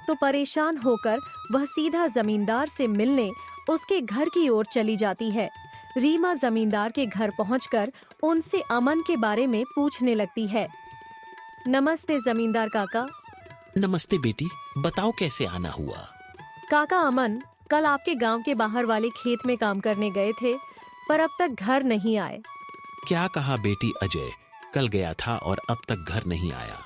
तो परेशान होकर वह सीधा जमींदार से मिलने उसके घर की ओर चली जाती है। रीमा जमींदार के घर पहुंचकर उनसे अमन के बारे में पूछने लगती है। नमस्ते जमींदार काका। नमस्ते बेटी, बताओ कैसे आना हुआ? काका, अमन कल आपके गांव के बाहर वाले खेत में काम करने गए थे, पर अब तक घर नहीं आए। क्या कहा बेटी अजय? कल गया था और अब तक घर नहीं आया?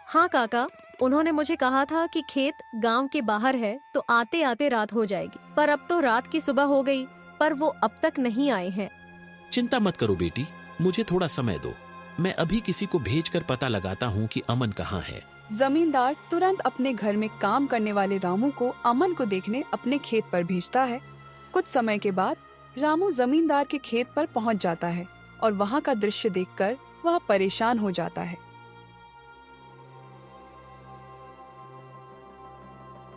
हाँ काका, उन्होंने मुझे कहा था कि खेत गांव के बाहर है तो आते आते रात हो जाएगी, पर अब तो रात की सुबह हो गई, पर वो अब तक नहीं आए हैं। चिंता मत करो बेटी, मुझे थोड़ा समय दो, मैं अभी किसी को भेजकर पता लगाता हूँ कि अमन कहाँ है। जमींदार तुरंत अपने घर में काम करने वाले रामू को अमन को देखने अपने खेत पर भेजता है। कुछ समय के बाद रामू जमींदार के खेत पर पहुंच जाता है और वहां का दृश्य देखकर वह परेशान हो जाता है।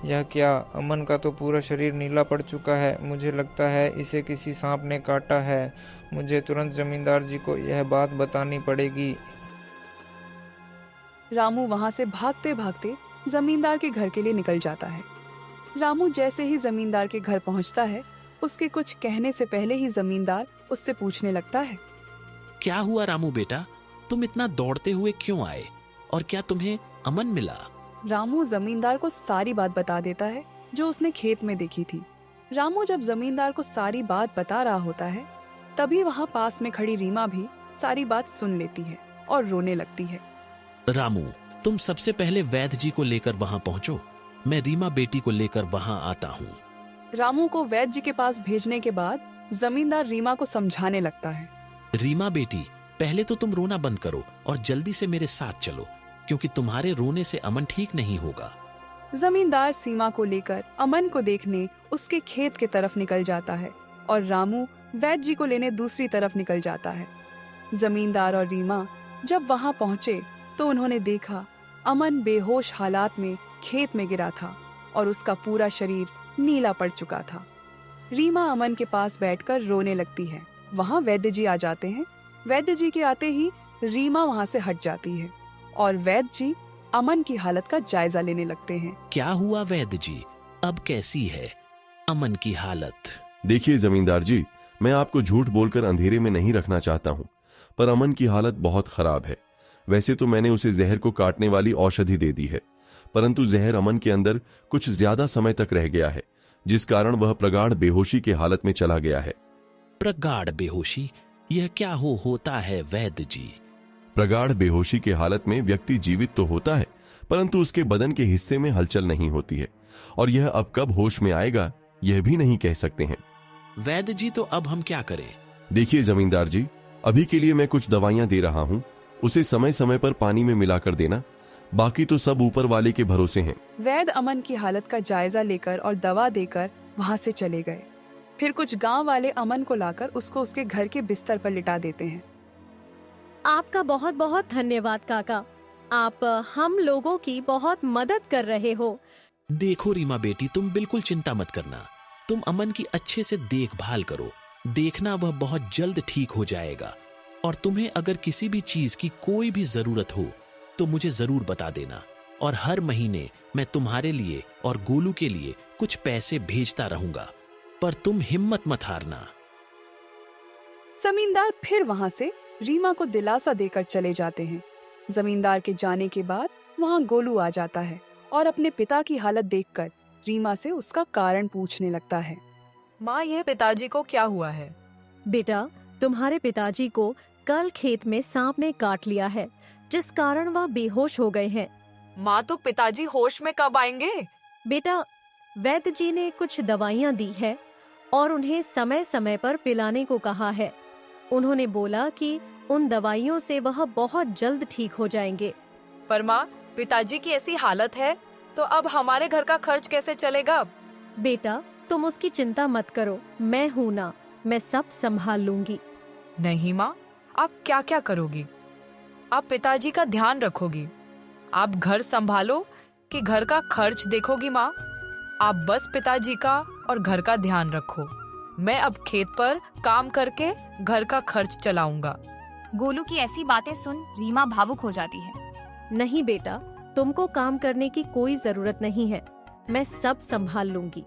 यह क्या? अमन का तो पूरा शरीर नीला पड़ चुका है। मुझे लगता है इसे किसी सांप ने काटा है। मुझे तुरंत जमींदार जी को यह बात बतानी पड़ेगी। रामू वहां से भागते भागते जमींदार के घर के लिए निकल जाता है। रामू जैसे ही जमींदार के घर पहुंचता है, उसके कुछ कहने से पहले ही जमींदार उससे पूछने लगता है, क्या हुआ रामू बेटा, तुम इतना दौड़ते हुए क्यों आए और क्या तुम्हें अमन मिला? रामू जमींदार को सारी बात बता देता है जो उसने खेत में देखी थी। रामू जब जमींदार को सारी बात बता रहा होता है, तभी वहाँ पास में खड़ी रीमा भी सारी बात सुन लेती है और रोने लगती है। रामू, तुम सबसे पहले वैद्य जी को लेकर वहाँ पहुँचो, मैं रीमा बेटी को लेकर वहाँ आता हूँ। रामू को वैद्य जी के पास भेजने के बाद जमींदार रीमा को समझाने लगता है। रीमा बेटी, पहले तो तुम रोना बंद करो और जल्दी से मेरे साथ चलो, क्योंकि तुम्हारे रोने से अमन ठीक नहीं होगा। जमींदार सीमा को लेकर अमन को देखने उसके खेत के तरफ निकल जाता है और रामू वैद्य जी को लेने दूसरी तरफ निकल जाता है। जमींदार और रीमा जब वहां पहुंचे तो उन्होंने देखा अमन बेहोश हालात में खेत में गिरा था और उसका पूरा शरीर नीला पड़ चुका था। रीमा अमन के पास बैठकर रोने लगती है। वहां वैद्य जी आ जाते हैं। वैद्य जी के आते ही रीमा वहां से हट जाती है और वैद्य जी अमन की हालत का जायजा लेने लगते हैं। क्या हुआ वैद्य जी, अब कैसी है अमन की हालत? देखिए जमींदार जी, मैं आपको झूठ बोलकर अंधेरे में नहीं रखना चाहता हूँ, पर अमन की हालत बहुत खराब है। वैसे तो मैंने उसे जहर को काटने वाली औषधि दे दी है, परंतु जहर अमन के अंदर कुछ ज्यादा समय तक रह गया है, जिस कारण वह प्रगाढ़ बेहोशी की हालत में चला गया है। प्रगाढ़ बेहोशी, यह क्या होता है वैद्य जी? प्रगाढ़ बेहोशी की हालत में व्यक्ति जीवित तो होता है, परंतु उसके बदन के हिस्से में हलचल नहीं होती है, और यह अब कब होश में आएगा यह भी नहीं कह सकते हैं। वैद्य जी, तो अब हम क्या करें? देखिए जमींदार जी, अभी के लिए मैं कुछ दवाइयां दे रहा हूँ, उसे समय समय पर पानी में मिलाकर देना, बाकी तो सब ऊपर वाले के भरोसे हैं। वैद्य अमन की हालत का जायजा लेकर और दवा देकर वहाँ से चले गए। फिर कुछ गांव वाले अमन को लाकर उसको उसके घर के बिस्तर पर लिटा देते हैं। आपका बहुत बहुत धन्यवाद काका, आप हम लोगों की बहुत मदद कर रहे हो। देखो रीमा बेटी, तुम बिल्कुल चिंता मत करना, तुम अमन की अच्छे से देखभाल करो, देखना वह बहुत जल्द ठीक हो जाएगा। और तुम्हें अगर किसी भी चीज की कोई भी जरूरत हो तो मुझे जरूर बता देना, और हर महीने मैं तुम्हारे लिए और गोलू के लिए कुछ पैसे भेजता रहूंगा, पर तुम हिम्मत मत हारना। जमींदार फिर वहां से रीमा को दिलासा देकर चले जाते हैं। जमींदार के जाने के बाद वहां गोलू आ जाता है और अपने पिता की हालत देखकर रीमा से उसका कारण पूछने लगता है। माँ, यह पिताजी को क्या हुआ है? बेटा, तुम्हारे पिताजी को कल खेत में सांप ने काट लिया है, जिस कारण वह बेहोश हो गए हैं। माँ, तो पिताजी होश में कब आएंगे? बेटा, वैद्य जी ने कुछ दवाइयाँ दी है और उन्हें समय समय पर पिलाने को कहा है। उन्होंने बोला कि उन दवाइयों से वह बहुत जल्द ठीक हो जाएंगे। पर माँ, पिताजी की ऐसी हालत है तो अब हमारे घर का खर्च कैसे चलेगा? बेटा, तुम उसकी चिंता मत करो, मैं हूँ ना, मैं सब संभाल लूंगी। नहीं माँ, आप क्या क्या करोगी? आप पिताजी का ध्यान रखोगी, आप घर संभालो कि घर का खर्च देखोगी? माँ, आप बस पिताजी का और घर का ध्यान रखो। मैं अब खेत पर काम करके घर का खर्च चलाऊंगा। गोलू की ऐसी बातें सुन रीमा भावुक हो जाती है। नहीं बेटा, तुमको काम करने की कोई जरूरत नहीं है, मैं सब संभाल लूंगी।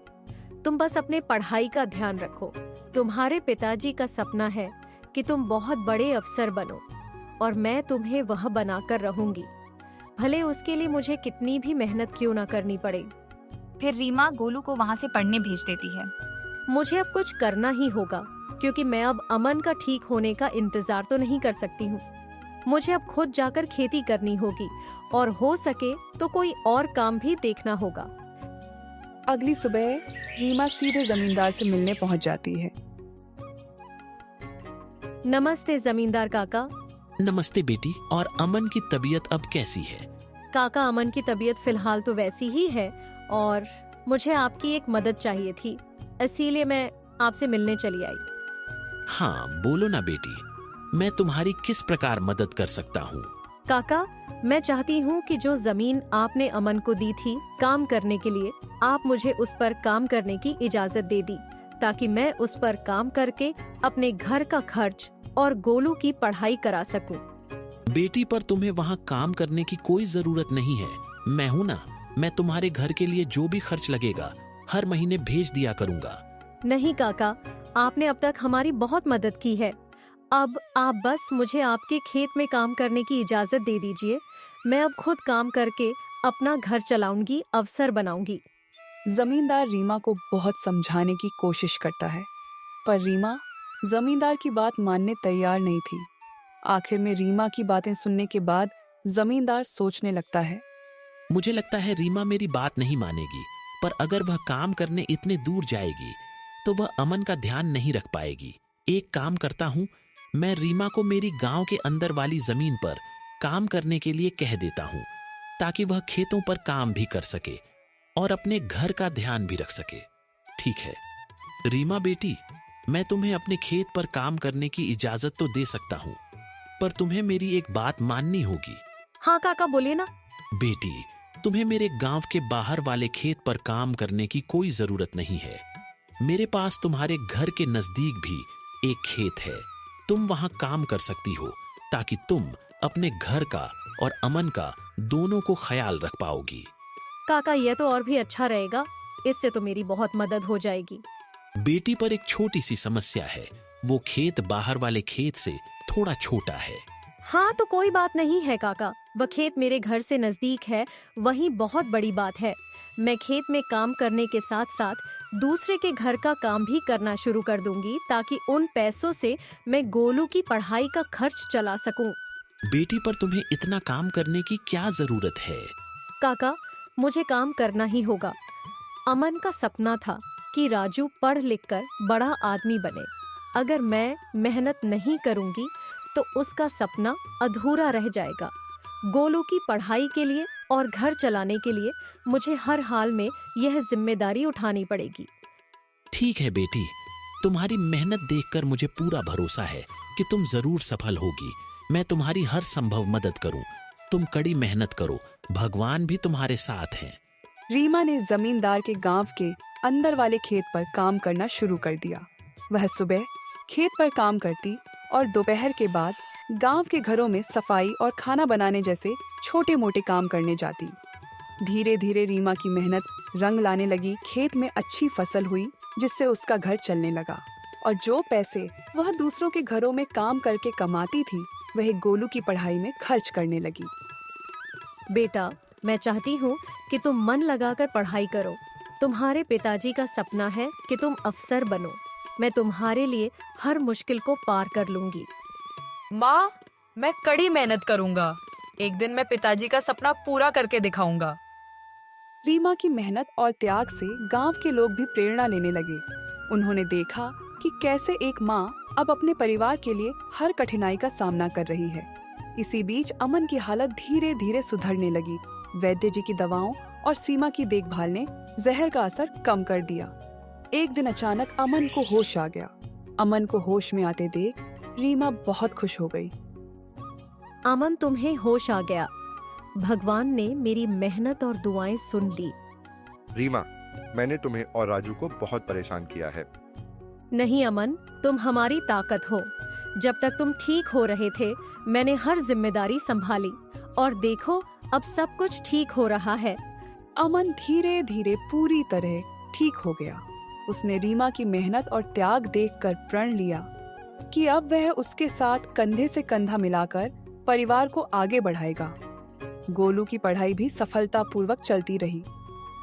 तुम बस अपने पढ़ाई का ध्यान रखो। तुम्हारे पिताजी का सपना है कि तुम बहुत बड़े अफसर बनो और मैं तुम्हें वह बनाकर रहूंगी, भले उसके लिए मुझे कितनी भी मेहनत क्यों ना करनी पड़े। फिर रीमा गोलू को वहाँ से पढ़ने भेज देती है। मुझे अब कुछ करना ही होगा, क्योंकि मैं अब अमन का ठीक होने का इंतजार तो नहीं कर सकती हूँ। मुझे अब खुद जाकर खेती करनी होगी और हो सके तो कोई और काम भी देखना होगा। अगली सुबह रीमा सीधे जमींदार से मिलने पहुंच जाती है। नमस्ते जमींदार काका। नमस्ते बेटी। और अमन की तबीयत अब कैसी है? काका, अमन की तबीयत फिलहाल तो वैसी ही है और मुझे आपकी एक मदद चाहिए थी, इसीलिए मैं आपसे मिलने चली आई। हाँ बोलो ना बेटी, मैं तुम्हारी किस प्रकार मदद कर सकता हूँ? काका, मैं चाहती हूँ कि जो जमीन आपने अमन को दी थी काम करने के लिए, आप मुझे उस पर काम करने की इजाजत दे दी, ताकि मैं उस पर काम करके अपने घर का खर्च और गोलू की पढ़ाई करा सकूं। बेटी, पर तुम्हें वहाँ काम करने की कोई जरूरत नहीं है। मैं हूँ ना, मैं तुम्हारे घर के लिए जो भी खर्च लगेगा हर महीने भेज दिया करूँगा। नहीं काका, आपने अब तक हमारी बहुत मदद की है। अब आप बस मुझे आपके खेत में काम करने की इजाजत दे दीजिए। मैं अब खुद काम करके अपना घर चलाऊंगी, अवसर बनाऊंगी। जमींदार रीमा को बहुत समझाने की कोशिश करता है, पर रीमा जमींदार की बात मानने तैयार नहीं थी। आखिर में रीमा की बातें सुनने के बाद जमींदार सोचने लगता है, मुझे लगता है रीमा मेरी बात नहीं मानेगी, पर अगर वह काम करने इतने दूर जाएगी तो वह अमन का ध्यान नहीं रख पाएगी। एक काम करता हूँ, मैं रीमा को मेरी गांव के अंदर वाली जमीन पर काम करने के लिए कह देता हूँ, ताकि वह खेतों पर काम भी कर सके और अपने घर का ध्यान भी रख सके। ठीक है रीमा बेटी, मैं तुम्हें अपने खेत पर काम करने की इजाजत तो दे सकता हूँ, पर तुम्हें मेरी एक बात माननी होगी। हाँ काका, बोलिए ना। बेटी, तुम्हें मेरे गांव के बाहर वाले खेत पर काम करने की कोई जरूरत नहीं है। मेरे पास तुम्हारे घर के नजदीक भी एक खेत है, तुम वहां काम कर सकती हो, ताकि तुम अपने घर का और अमन का दोनों को ख्याल रख पाओगी। काका, यह तो और भी अच्छा रहेगा, इससे तो मेरी बहुत मदद हो जाएगी। बेटी, पर एक छोटी सी समस्या है, वो खेत बाहर वाले खेत से थोड़ा छोटा है। हाँ तो कोई बात नहीं है काका, वह खेत मेरे घर से नजदीक है, वही बहुत बड़ी बात है। मैं खेत में काम करने के साथ साथ दूसरे के घर का काम भी करना शुरू कर दूंगी, ताकि उन पैसों से मैं गोलू की पढ़ाई का खर्च चला सकूं। बेटी, पर तुम्हें इतना काम करने की क्या जरूरत है? काका, मुझे काम करना ही होगा। अमन का सपना था कि राजू पढ़ लिख कर बड़ा आदमी बने। अगर मैं मेहनत नहीं करूंगी तो उसका सपना अधूरा रह जाएगा। गोलू की पढ़ाई के लिए और घर चलाने के लिए मुझे हर हाल में यह जिम्मेदारी उठानी पड़ेगी। ठीक है बेटी, तुम्हारी मेहनत देखकर मुझे पूरा भरोसा है कि तुम जरूर सफल होगी। मैं तुम्हारी हर संभव मदद करूं। तुम कड़ी मेहनत करो, भगवान भी तुम्हारे साथ हैं। रीमा ने जमींदार के गांव के अंदर वाले खेत पर काम करना शुरू कर दिया। वह सुबह खेत पर काम करती और दोपहर के बाद गांव के घरों में सफाई और खाना बनाने जैसे छोटे मोटे काम करने जाती। धीरे धीरे रीमा की मेहनत रंग लाने लगी। खेत में अच्छी फसल हुई, जिससे उसका घर चलने लगा, और जो पैसे वह दूसरों के घरों में काम करके कमाती थी, वह गोलू की पढ़ाई में खर्च करने लगी। बेटा, मैं चाहती हूँ कि तुम मन लगाकर पढ़ाई करो। तुम्हारे पिताजी का सपना है कि तुम अफसर बनो। मैं तुम्हारे लिए हर मुश्किल को पार कर लूंगी। माँ, मैं कड़ी मेहनत करूंगा। एक दिन मैं पिताजी का सपना पूरा करके दिखाऊंगा। रीमा की मेहनत और त्याग से गांव के लोग भी प्रेरणा लेने लगे। उन्होंने देखा कि कैसे एक माँ अब अपने परिवार के लिए हर कठिनाई का सामना कर रही है। इसी बीच अमन की हालत धीरे धीरे सुधरने लगी। वैद्य जी की दवाओं और सीमा की देखभाल ने जहर का असर कम कर दिया। एक दिन अचानक अमन को होश आ गया। अमन को होश में आते देख रीमा बहुत खुश हो गई। अमन, तुम्हें होश आ गया। भगवान ने मेरी मेहनत और दुआएं सुन ली। रीमा, मैंने तुम्हें और राजू को बहुत परेशान किया है। नहीं अमन, तुम हमारी ताकत हो। जब तक तुम ठीक हो रहे थे, मैंने हर जिम्मेदारी संभाली, और देखो अब सब कुछ ठीक हो रहा है। अमन धीरे धीरे पूरी तरह ठीक हो गया। उसने रीमा की मेहनत और त्याग देखकर प्रण लिया कि अब वह उसके साथ कंधे से कंधा मिलाकर परिवार को आगे बढ़ाएगा। गोलू की पढ़ाई भी सफलतापूर्वक चलती रही,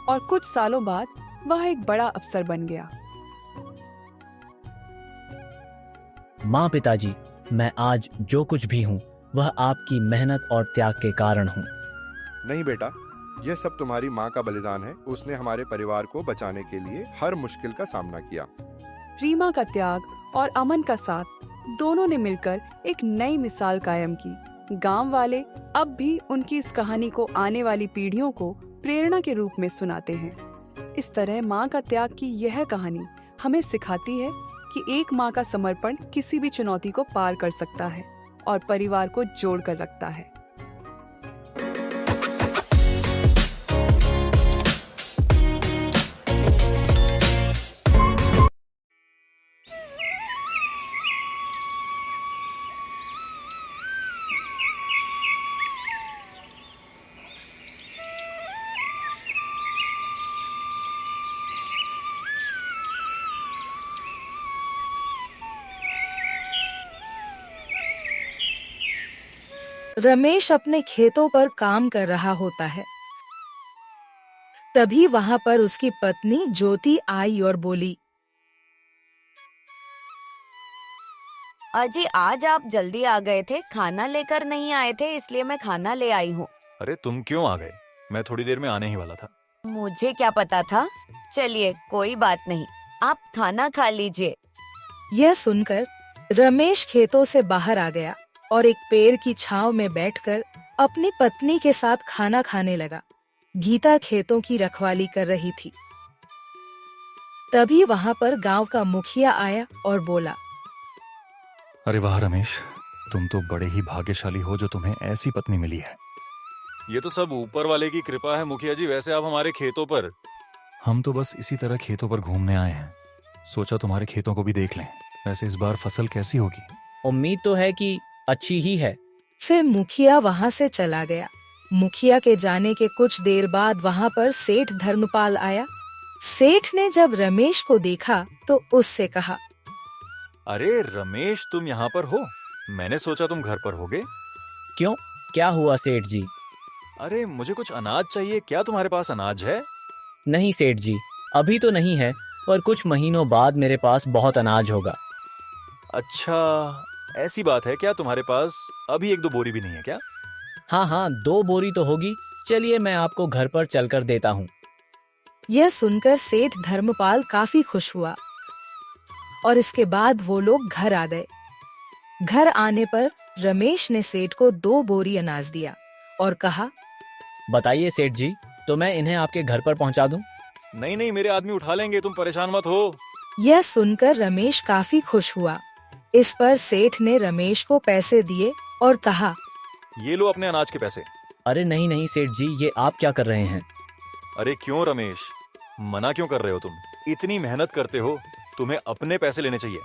और कुछ सालों बाद वह एक बड़ा अफसर बन गया। माँ, पिताजी, मैं आज जो कुछ भी हूँ वह आपकी मेहनत और त्याग के कारण हूँ। नहीं बेटा, यह सब तुम्हारी माँ का बलिदान है। उसने हमारे परिवार को बचाने के लिए हर मुश्किल का सामना किया। रीमा का त्याग और अमन का साथ दोनों ने मिलकर एक नई मिसाल कायम की। गांव वाले अब भी उनकी इस कहानी को आने वाली पीढ़ियों को प्रेरणा के रूप में सुनाते हैं। इस तरह माँ का त्याग की यह कहानी हमें सिखाती है कि एक माँ का समर्पण किसी भी चुनौती को पार कर सकता है और परिवार को जोड़ कर रखता है। रमेश अपने खेतों पर काम कर रहा होता है। तभी वहां पर उसकी पत्नी ज्योति आई और बोली, अजी आज आप जल्दी आ गए थे, खाना लेकर नहीं आए थे, इसलिए मैं खाना ले आई हूँ। अरे तुम क्यों आ गए? मैं थोड़ी देर में आने ही वाला था। मुझे क्या पता था। चलिए कोई बात नहीं, आप खाना खा लीजिए। यह सुनकर रमेश खेतों से बाहर आ गया और एक पेड़ की छांव में बैठकर अपनी पत्नी के साथ खाना खाने लगा। गीता खेतों की रखवाली कर रही थी। तभी वहां पर गांव का मुखिया आया और बोला, अरे वाह रमेश, तुम तो बड़े ही भाग्यशाली हो जो तुम्हें ऐसी पत्नी मिली है। ये तो सब ऊपर वाले की कृपा है मुखिया जी। वैसे आप हमारे खेतों पर, हम तो बस इसी तरह खेतों पर घूमने आए हैं। सोचा तुम्हारे खेतों को भी देख लें। वैसे इस बार फसल कैसी होगी? उम्मीद तो है कि अच्छी ही है। फिर मुखिया वहां से चला गया। मुखिया के जाने के कुछ देर बाद वहां पर सेठ धर्मपाल आया। सेठ ने जब रमेश को देखा तो उससे कहा, अरे रमेश, तुम यहाँ पर हो? मैंने सोचा तुम घर पर होगे। क्यों, क्या हुआ सेठ जी? अरे मुझे कुछ अनाज चाहिए। क्या तुम्हारे पास अनाज है? नहीं सेठ जी, अभी तो नहीं है, पर कुछ महीनों बाद मेरे पास बहुत अनाज होगा। अच्छा, ऐसी बात है क्या? तुम्हारे पास अभी 1-2 बोरी भी नहीं है क्या? हाँ हाँ, 2 बोरी तो होगी। चलिए मैं आपको घर पर चलकर देता हूँ। यह सुनकर सेठ धर्मपाल काफी खुश हुआ और इसके बाद वो लोग घर आ गए। घर आने पर रमेश ने सेठ को 2 बोरी अनाज दिया और कहा, बताइए सेठ जी, तो मैं इन्हें आपके घर पर पहुंचा दूं? नहीं नहीं, मेरे आदमी उठा लेंगे, तुम परेशान मत हो। यह सुनकर रमेश काफी खुश हुआ। इस पर सेठ ने रमेश को पैसे दिए और कहा, ये लो अपने अनाज के पैसे। अरे नहीं नहीं सेठ जी, ये आप क्या कर रहे हैं? अरे क्यों रमेश, मना क्यों कर रहे हो? तुम इतनी मेहनत करते हो, तुम्हें अपने पैसे लेने चाहिए।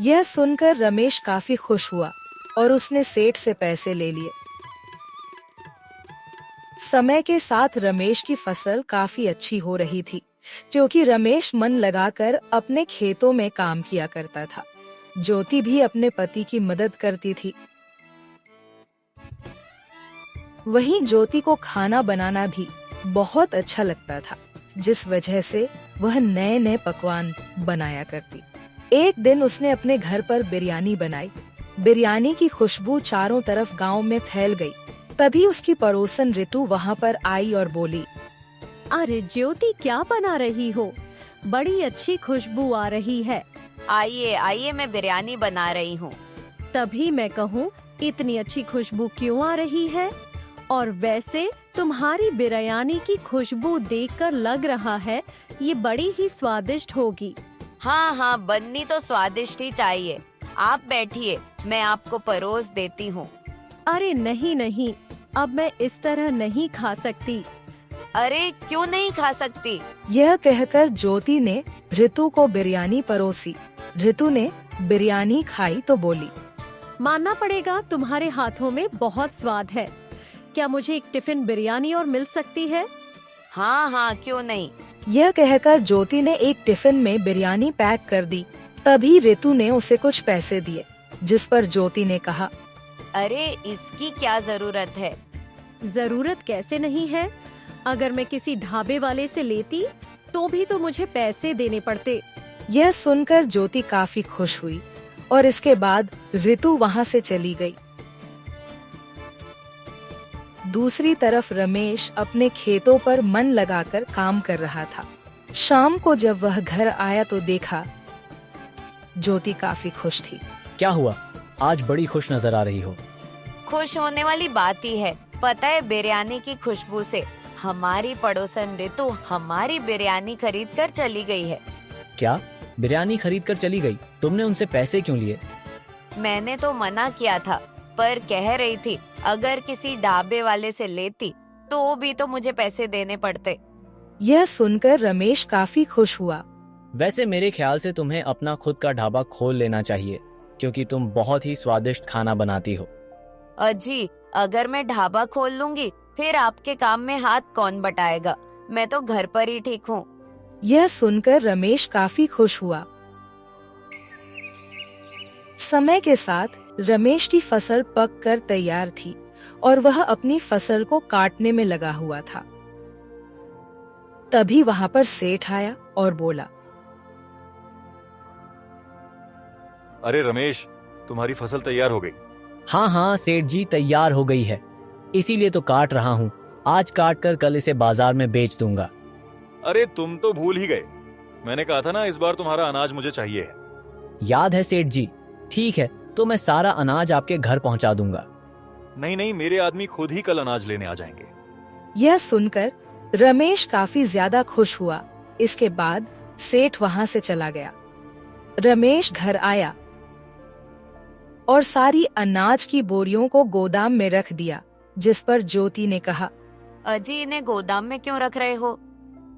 यह सुनकर रमेश काफी खुश हुआ और उसने सेठ से पैसे ले लिए। समय के साथ रमेश की फसल काफी अच्छी हो रही थी, क्योंकि रमेश मन लगाकर अपने खेतों में काम किया करता था। ज्योति भी अपने पति की मदद करती थी। वहीं ज्योति को खाना बनाना भी बहुत अच्छा लगता था, जिस वजह से वह नए नए पकवान बनाया करती। एक दिन उसने अपने घर पर बिरयानी बनाई। बिरयानी की खुशबू चारों तरफ गांव में फैल गई। तभी उसकी पड़ोसन ऋतु वहां पर आई और बोली, अरे ज्योति, क्या बना रही हो? बड़ी अच्छी खुशबू आ रही है। आइए आइए, मैं बिरयानी बना रही हूँ। तभी मैं कहूँ, इतनी अच्छी खुशबू क्यों आ रही है? और वैसे तुम्हारी बिरयानी की खुशबू देखकर लग रहा है ये बड़ी ही स्वादिष्ट होगी। हाँ हाँ, बननी तो स्वादिष्ट ही चाहिए। आप बैठिए, मैं आपको परोस देती हूँ। अरे नहीं नहीं, अब मैं इस तरह नहीं खा सकती। अरे क्यों नहीं खा सकती? यह कहकर ज्योति ने ऋतु को बिरयानी परोसी। ऋतु ने बिरयानी खाई तो बोली, मानना पड़ेगा तुम्हारे हाथों में बहुत स्वाद है। क्या मुझे एक टिफिन बिरयानी और मिल सकती है? हाँ हाँ, क्यों नहीं। यह कहकर ज्योति ने एक टिफिन में बिरयानी पैक कर दी। तभी ऋतु ने उसे कुछ पैसे दिए, जिस पर ज्योति ने कहा, अरे इसकी क्या जरूरत है? जरूरत कैसे नहीं है? अगर मैं किसी ढाबे वाले से लेती तो भी तो मुझे पैसे देने पड़ते। यह सुनकर ज्योति काफी खुश हुई और इसके बाद ऋतु वहां से चली गई। दूसरी तरफ रमेश अपने खेतों पर मन लगाकर काम कर रहा था। शाम को जब वह घर आया तो देखा ज्योति काफी खुश थी। क्या हुआ, आज बड़ी खुश नजर आ रही हो। खुश होने वाली बात ही है। पता है, बिरयानी की खुशबू से हमारी पड़ोसन रितु हमारी बिरयानी खरीद कर चली गई है। क्या, बिरयानी खरीद कर चली गई? तुमने उनसे पैसे क्यों लिए? मैंने तो मना किया था, पर कह रही थी अगर किसी ढाबे वाले से लेती तो भी तो मुझे पैसे देने पड़ते। यह सुनकर रमेश काफी खुश हुआ। वैसे मेरे ख्याल से तुम्हें अपना खुद का ढाबा खोल लेना चाहिए, क्योंकि तुम बहुत ही स्वादिष्ट खाना बनाती हो। अजी, अगर मैं ढाबा खोल लूंगी फिर आपके काम में हाथ कौन बटाएगा? मैं तो घर पर ही ठीक हूँ। यह सुनकर रमेश काफी खुश हुआ। समय के साथ रमेश की फसल पक कर तैयार थी और वह अपनी फसल को काटने में लगा हुआ था। तभी वहां पर सेठ आया और बोला, अरे रमेश, तुम्हारी फसल तैयार हो गई। हाँ हाँ सेठ जी, तैयार हो गई है, इसीलिए तो काट रहा हूँ। आज काट कर कल इसे बाजार में बेच दूंगा। अरे तुम तो भूल ही गए, मैंने कहा था ना इस बार तुम्हारा अनाज मुझे चाहिए है। याद है सेठ जी। ठीक है, तो मैं सारा अनाज आपके घर पहुंचा दूंगा। नहीं नहीं, मेरे आदमी खुद ही कल अनाज लेने आ जाएंगे। यह सुनकर रमेश काफी ज्यादा खुश हुआ। इसके बाद सेठ वहां से चला गया। रमेश घर आया और सारी अनाज की बोरियों को गोदाम में रख दिया, जिस पर ज्योति ने कहा, अजी, इन्हें गोदाम में क्यों रख रहे हो?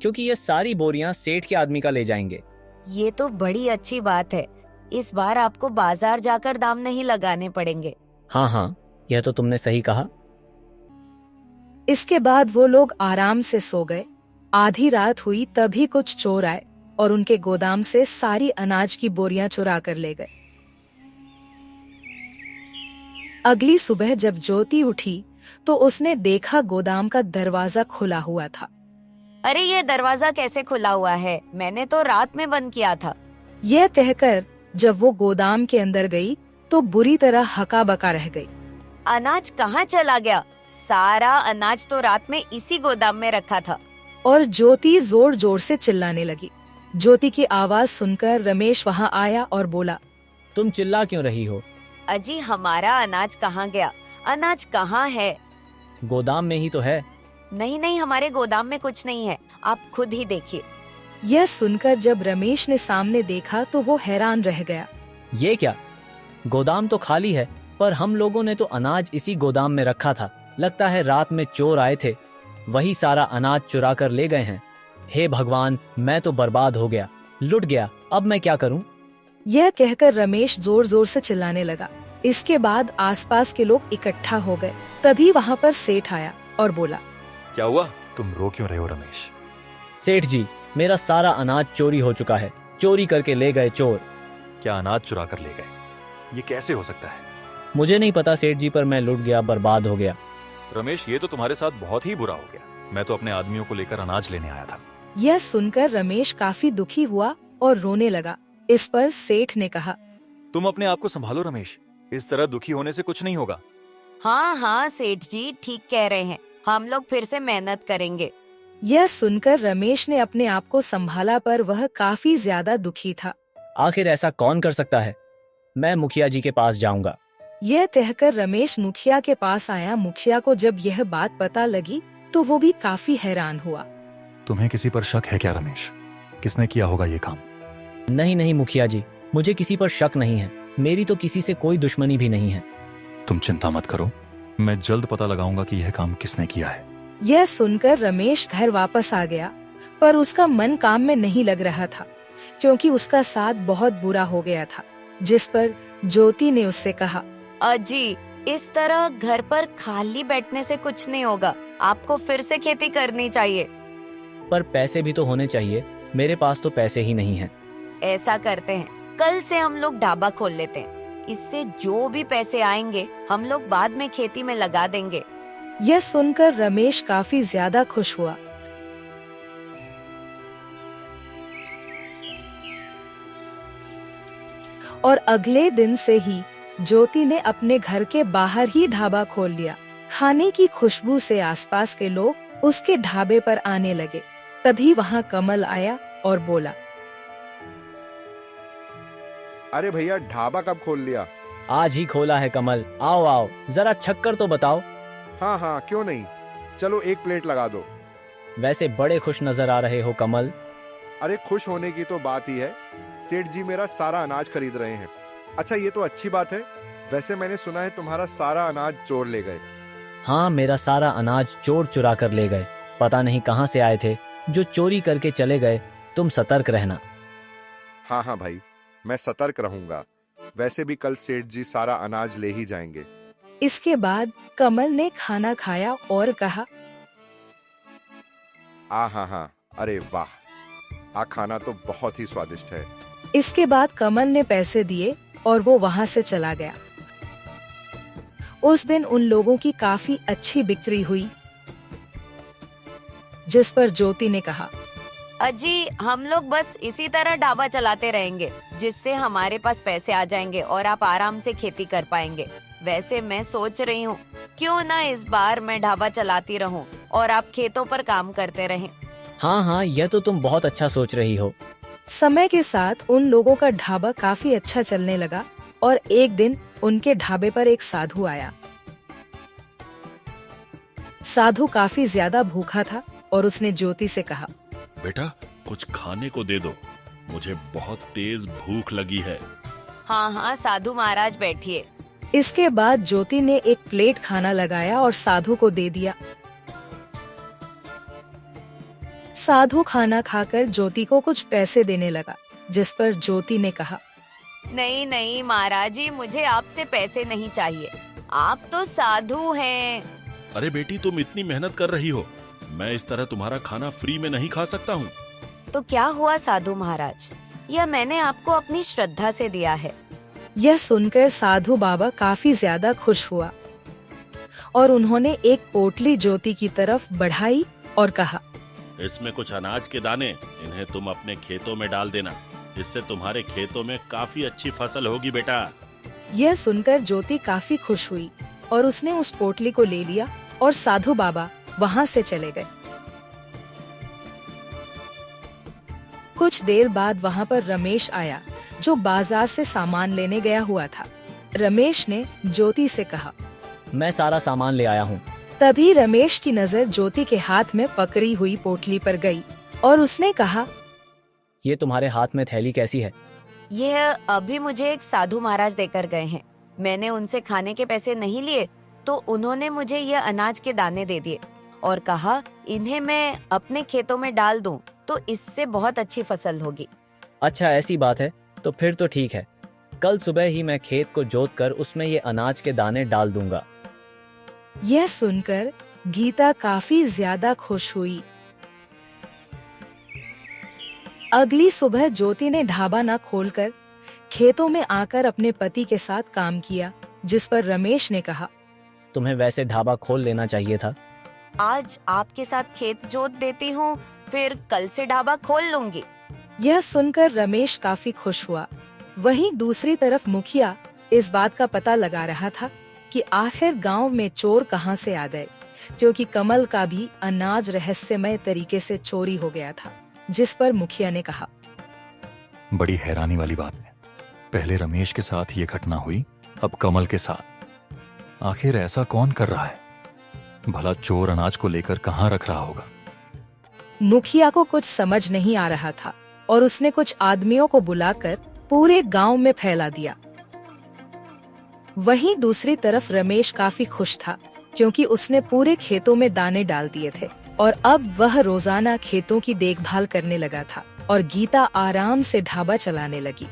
क्योंकि ये सारी बोरियां सेठ के आदमी का ले जाएंगे। ये तो बड़ी अच्छी बात है। इस बार आपको बाजार जाकर दाम नहीं लगाने पड़ेंगे। हाँ हाँ, यह तो तुमने सही कहा। इसके बाद वो लोग आराम से सो गए। आधी रात हुई तभी कुछ चोर आए और उनके गोदाम से सारी अनाज की बोरियां चुरा कर ले गए। अगली सुबह जब ज्योति उठी तो उसने देखा गोदाम का दरवाजा खुला हुआ था। अरे, ये दरवाजा कैसे खुला हुआ है? मैंने तो रात में बंद किया था। यह कहकर जब वो गोदाम के अंदर गई तो बुरी तरह हका बका रह गई। अनाज कहाँ चला गया? सारा अनाज तो रात में इसी गोदाम में रखा था। और ज्योति जोर जोर से चिल्लाने लगी। ज्योति की आवाज सुनकर रमेश वहां आया और बोला, तुम चिल्ला क्यों रही हो? अजी, हमारा अनाज कहाँ गया? अनाज कहाँ है? गोदाम में ही तो है। नहीं नहीं, हमारे गोदाम में कुछ नहीं है, आप खुद ही देखिए। यह सुनकर जब रमेश ने सामने देखा तो वो हैरान रह गया। ये क्या, गोदाम तो खाली है, पर हम लोगों ने तो अनाज इसी गोदाम में रखा था। लगता है रात में चोर आए थे, वही सारा अनाज चुरा कर ले गए हैं। हे भगवान, मैं तो बर्बाद हो गया, लुट गया, अब मैं क्या करूं? यह कहकर रमेश जोर जोर से चिल्लाने लगा। इसके बाद आसपास के लोग इकट्ठा हो गए। तभी वहां पर सेठ आया और बोला, क्या हुआ? तुम रो क्यों रहे हो रमेश? सेठ जी, मेरा सारा अनाज चोरी हो चुका है। चोरी करके ले गए चोर। क्या अनाज चुरा कर ले गए? ये कैसे हो सकता है? मुझे नहीं पता सेठ जी, पर मैं लुट गया, बर्बाद हो गया। रमेश, ये तो तुम्हारे साथ बहुत ही बुरा हो गया। मैं तो अपने आदमियों को लेकर अनाज लेने आया था। यह सुनकर रमेश काफी दुखी हुआ और रोने लगा। इस पर सेठ ने कहा, तुम अपने आप को संभालो रमेश, इस तरह दुखी होने से कुछ नहीं होगा। हाँ हाँ सेठ जी, ठीक कह रहे हैं, हम लोग फिर से मेहनत करेंगे। यह सुनकर रमेश ने अपने आप को संभाला, पर वह काफी ज्यादा दुखी था। आखिर ऐसा कौन कर सकता है? मैं मुखिया जी के पास जाऊंगा। यह कहकर रमेश मुखिया के पास आया। मुखिया को जब यह बात पता लगी तो वो भी काफी हैरान हुआ। तुम्हें किसी पर शक है क्या रमेश? किसने किया होगा ये काम? नहीं नहीं मुखिया जी, मुझे किसी पर शक नहीं है। मेरी तो किसी से कोई दुश्मनी भी नहीं है। तुम चिंता मत करो, मैं जल्द पता लगाऊंगा कि यह काम किसने किया है। यह सुनकर रमेश घर वापस आ गया, पर उसका मन काम में नहीं लग रहा था, क्योंकि उसका साथ बहुत बुरा हो गया था। जिस पर ज्योति ने उससे कहा, अजी, इस तरह घर पर खाली बैठने से कुछ नहीं होगा, आपको फिर से खेती करनी चाहिए। पर पैसे भी तो होने चाहिए, मेरे पास तो पैसे ही नहीं हैं। ऐसा करते हैं, कल से हम लोग ढाबा खोल लेते हैं। इससे जो भी पैसे आएंगे हम लोग बाद में खेती में लगा देंगे। यह सुनकर रमेश काफी ज्यादा खुश हुआ। और अगले दिन से ही ज्योति ने अपने घर के बाहर ही ढाबा खोल लिया। खाने की खुशबू से आसपास के लोग उसके ढाबे पर आने लगे। तभी वहां कमल आया और बोला, अरे भैया, ढाबा कब खोल लिया? आज ही खोला है कमल। आओ आओ, जरा छक्कर तो बताओ। हाँ हाँ, क्यों नहीं, चलो 1 प्लेट लगा दो। वैसे बड़े खुश नजर आ रहे हो कमल। अरे खुश होने की तो बात ही है, सेठ जी मेरा सारा अनाज खरीद रहे हैं। अच्छा, ये तो अच्छी बात है। वैसे मैंने सुना है तुम्हारा सारा अनाज चोर ले गए। हाँ, मेरा सारा अनाज चोर चुरा कर ले गए। पता नहीं कहाँ से आए थे जो चोरी करके चले गए। तुम सतर्क रहना। हाँ हाँ भाई, मैं सतर्क रहूंगा। वैसे भी कल सेठ जी सारा अनाज ले ही जाएंगे। इसके बाद कमल ने खाना खाया और कहा, हाँ, अरे वाह, खाना तो बहुत ही स्वादिष्ट है। इसके बाद कमल ने पैसे दिए और वो वहाँ से चला गया। उस दिन उन लोगों की काफी अच्छी बिक्री हुई, जिस पर ज्योति ने कहा, अजी हम लोग बस इसी तरह ढाबा चलाते रहेंगे, जिससे हमारे पास पैसे आ जाएंगे और आप आराम से खेती कर पाएंगे। वैसे मैं सोच रही हूँ, क्यों ना इस बार मैं ढाबा चलाती रहूँ और आप खेतों पर काम करते रहें। हाँ, यह तो तुम बहुत अच्छा सोच रही हो। समय के साथ उन लोगों का ढाबा काफी अच्छा चलने लगा और एक दिन उनके ढाबे पर एक साधु आया। साधु काफी ज्यादा भूखा था और उसने ज्योति से कहा, बेटा कुछ खाने को दे दो, मुझे बहुत तेज भूख लगी है। हाँ, साधु महाराज बैठिए। इसके बाद ज्योति ने एक प्लेट खाना लगाया और साधु को दे दिया। साधु खाना खाकर ज्योति को कुछ पैसे देने लगा, जिस पर ज्योति ने कहा, नहीं महाराज जी, मुझे आपसे पैसे नहीं चाहिए, आप तो साधु हैं। अरे बेटी, तुम इतनी मेहनत कर रही हो, मैं इस तरह तुम्हारा खाना फ्री में नहीं खा सकता हूँ। तो क्या हुआ साधु महाराज, यह मैंने आपको अपनी श्रद्धा से दिया है। यह सुनकर साधु बाबा काफी ज्यादा खुश हुआ और उन्होंने एक पोटली ज्योति की तरफ बढ़ाई और कहा, इसमें कुछ अनाज के दाने, इन्हें तुम अपने खेतों में डाल देना, इससे तुम्हारे खेतों में काफी अच्छी फसल होगी बेटा। यह सुनकर ज्योति काफी खुश हुई और उसने उस पोटली को ले लिया और साधु बाबा वहाँ से चले गए। कुछ देर बाद वहाँ पर रमेश आया, जो बाजार से सामान लेने गया हुआ था। रमेश ने ज्योति से कहा, मैं सारा सामान ले आया हूँ। तभी रमेश की नजर ज्योति के हाथ में पकड़ी हुई पोटली पर गई और उसने कहा, ये तुम्हारे हाथ में थैली कैसी है? यह अभी मुझे एक साधु महाराज देकर गए हैं। मैंने उनसे खाने के पैसे नहीं लिए, तो उन्होंने मुझे यह अनाज के दाने दे दिए और कहा, इन्हें मैं अपने खेतों में डाल दूं तो इससे बहुत अच्छी फसल होगी। अच्छा, ऐसी बात है तो फिर तो ठीक है। कल सुबह ही मैं खेत को जोतकर उसमें ये अनाज के दाने डाल दूंगा। यह सुनकर गीता काफी ज्यादा खुश हुई। अगली सुबह ज्योति ने ढाबा न खोलकर खेतों में आकर अपने पति के साथ काम किया, जिस पर रमेश ने कहा, तुम्हें वैसे ढाबा खोल लेना चाहिए था। आज आपके साथ खेत जोत देती हूँ, फिर कल से ढाबा खोल लूंगी। यह सुनकर रमेश काफी खुश हुआ। वहीं दूसरी तरफ मुखिया इस बात का पता लगा रहा था कि आखिर गांव में चोर कहां से आ गए, क्योंकि कमल का भी अनाज रहस्यमय तरीके से चोरी हो गया था। जिस पर मुखिया ने कहा, बड़ी हैरानी वाली बात है, पहले रमेश के साथ ये घटना हुई, अब कमल के साथ। आखिर ऐसा कौन कर रहा है? भला चोर अनाज को लेकर कहाँ रख रहा होगा? मुखिया को कुछ समझ नहीं आ रहा था और उसने कुछ आदमियों को बुलाकर पूरे गांव में फैला दिया। वहीं दूसरी तरफ रमेश काफी खुश था, क्योंकि उसने पूरे खेतों में दाने डाल दिए थे और अब वह रोजाना खेतों की देखभाल करने लगा था और गीता आराम से ढाबा चलाने लगी।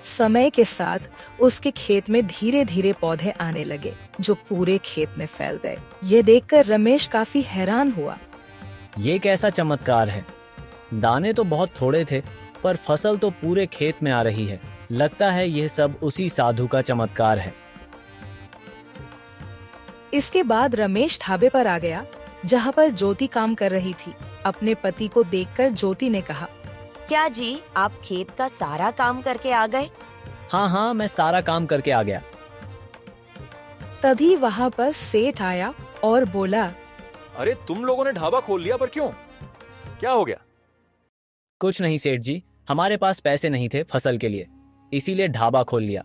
समय के साथ उसके खेत में धीरे धीरे पौधे आने लगे, जो पूरे खेत में फैल गए। ये देखकर रमेश काफी हैरान हुआ। ये कैसा चमत्कार है? दाने तो बहुत थोड़े थे, पर फसल तो पूरे खेत में आ रही है। लगता है यह सब उसी साधु का चमत्कार है। इसके बाद रमेश ढाबे पर आ गया, जहाँ पर ज्योति काम कर रही थी। अपने पति को देखकर ज्योति ने कहा, क्या जी, आप खेत का सारा काम करके आ गए? हाँ, मैं सारा काम करके आ गया। तभी वहाँ पर सेठ आया और बोला, अरे तुम लोगों ने ढाबा खोल लिया, पर क्यों? क्या हो गया? कुछ नहीं सेठ जी, हमारे पास पैसे नहीं थे फसल के लिए, इसीलिए ढाबा खोल लिया।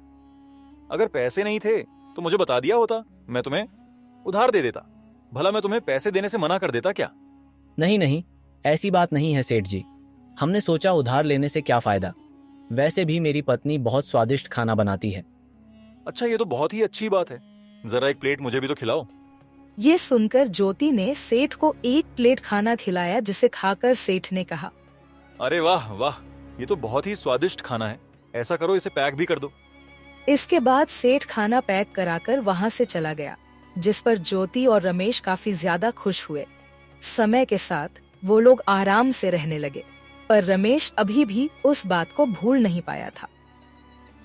अगर पैसे नहीं थे तो मुझे बता दिया होता, मैं तुम्हें उधार दे देता। भला मैं तुम्हें पैसे देने से मना कर देता क्या? नहीं नहीं, ऐसी बात नहीं है सेठ जी। हमने सोचा उधार लेने से क्या फायदा, वैसे भी मेरी पत्नी बहुत स्वादिष्ट खाना बनाती है। अच्छा, ये तो बहुत ही अच्छी बात है। जरा एक प्लेट मुझे भी तो खिलाओ। ये सुनकर ज्योति ने सेठ को एक प्लेट खाना खिलाया, जिसे खाकर सेठ ने कहा, अरे वाह वाह, ये तो बहुत ही स्वादिष्ट खाना है। ऐसा करो, इसे पैक भी कर दो। इसके बाद सेठ खाना पैक कराकर वहाँ से चला गया, जिस पर ज्योति और रमेश काफी ज्यादा खुश हुए। समय के साथ वो लोग आराम से रहने लगे, पर रमेश अभी भी उस बात को भूल नहीं पाया था।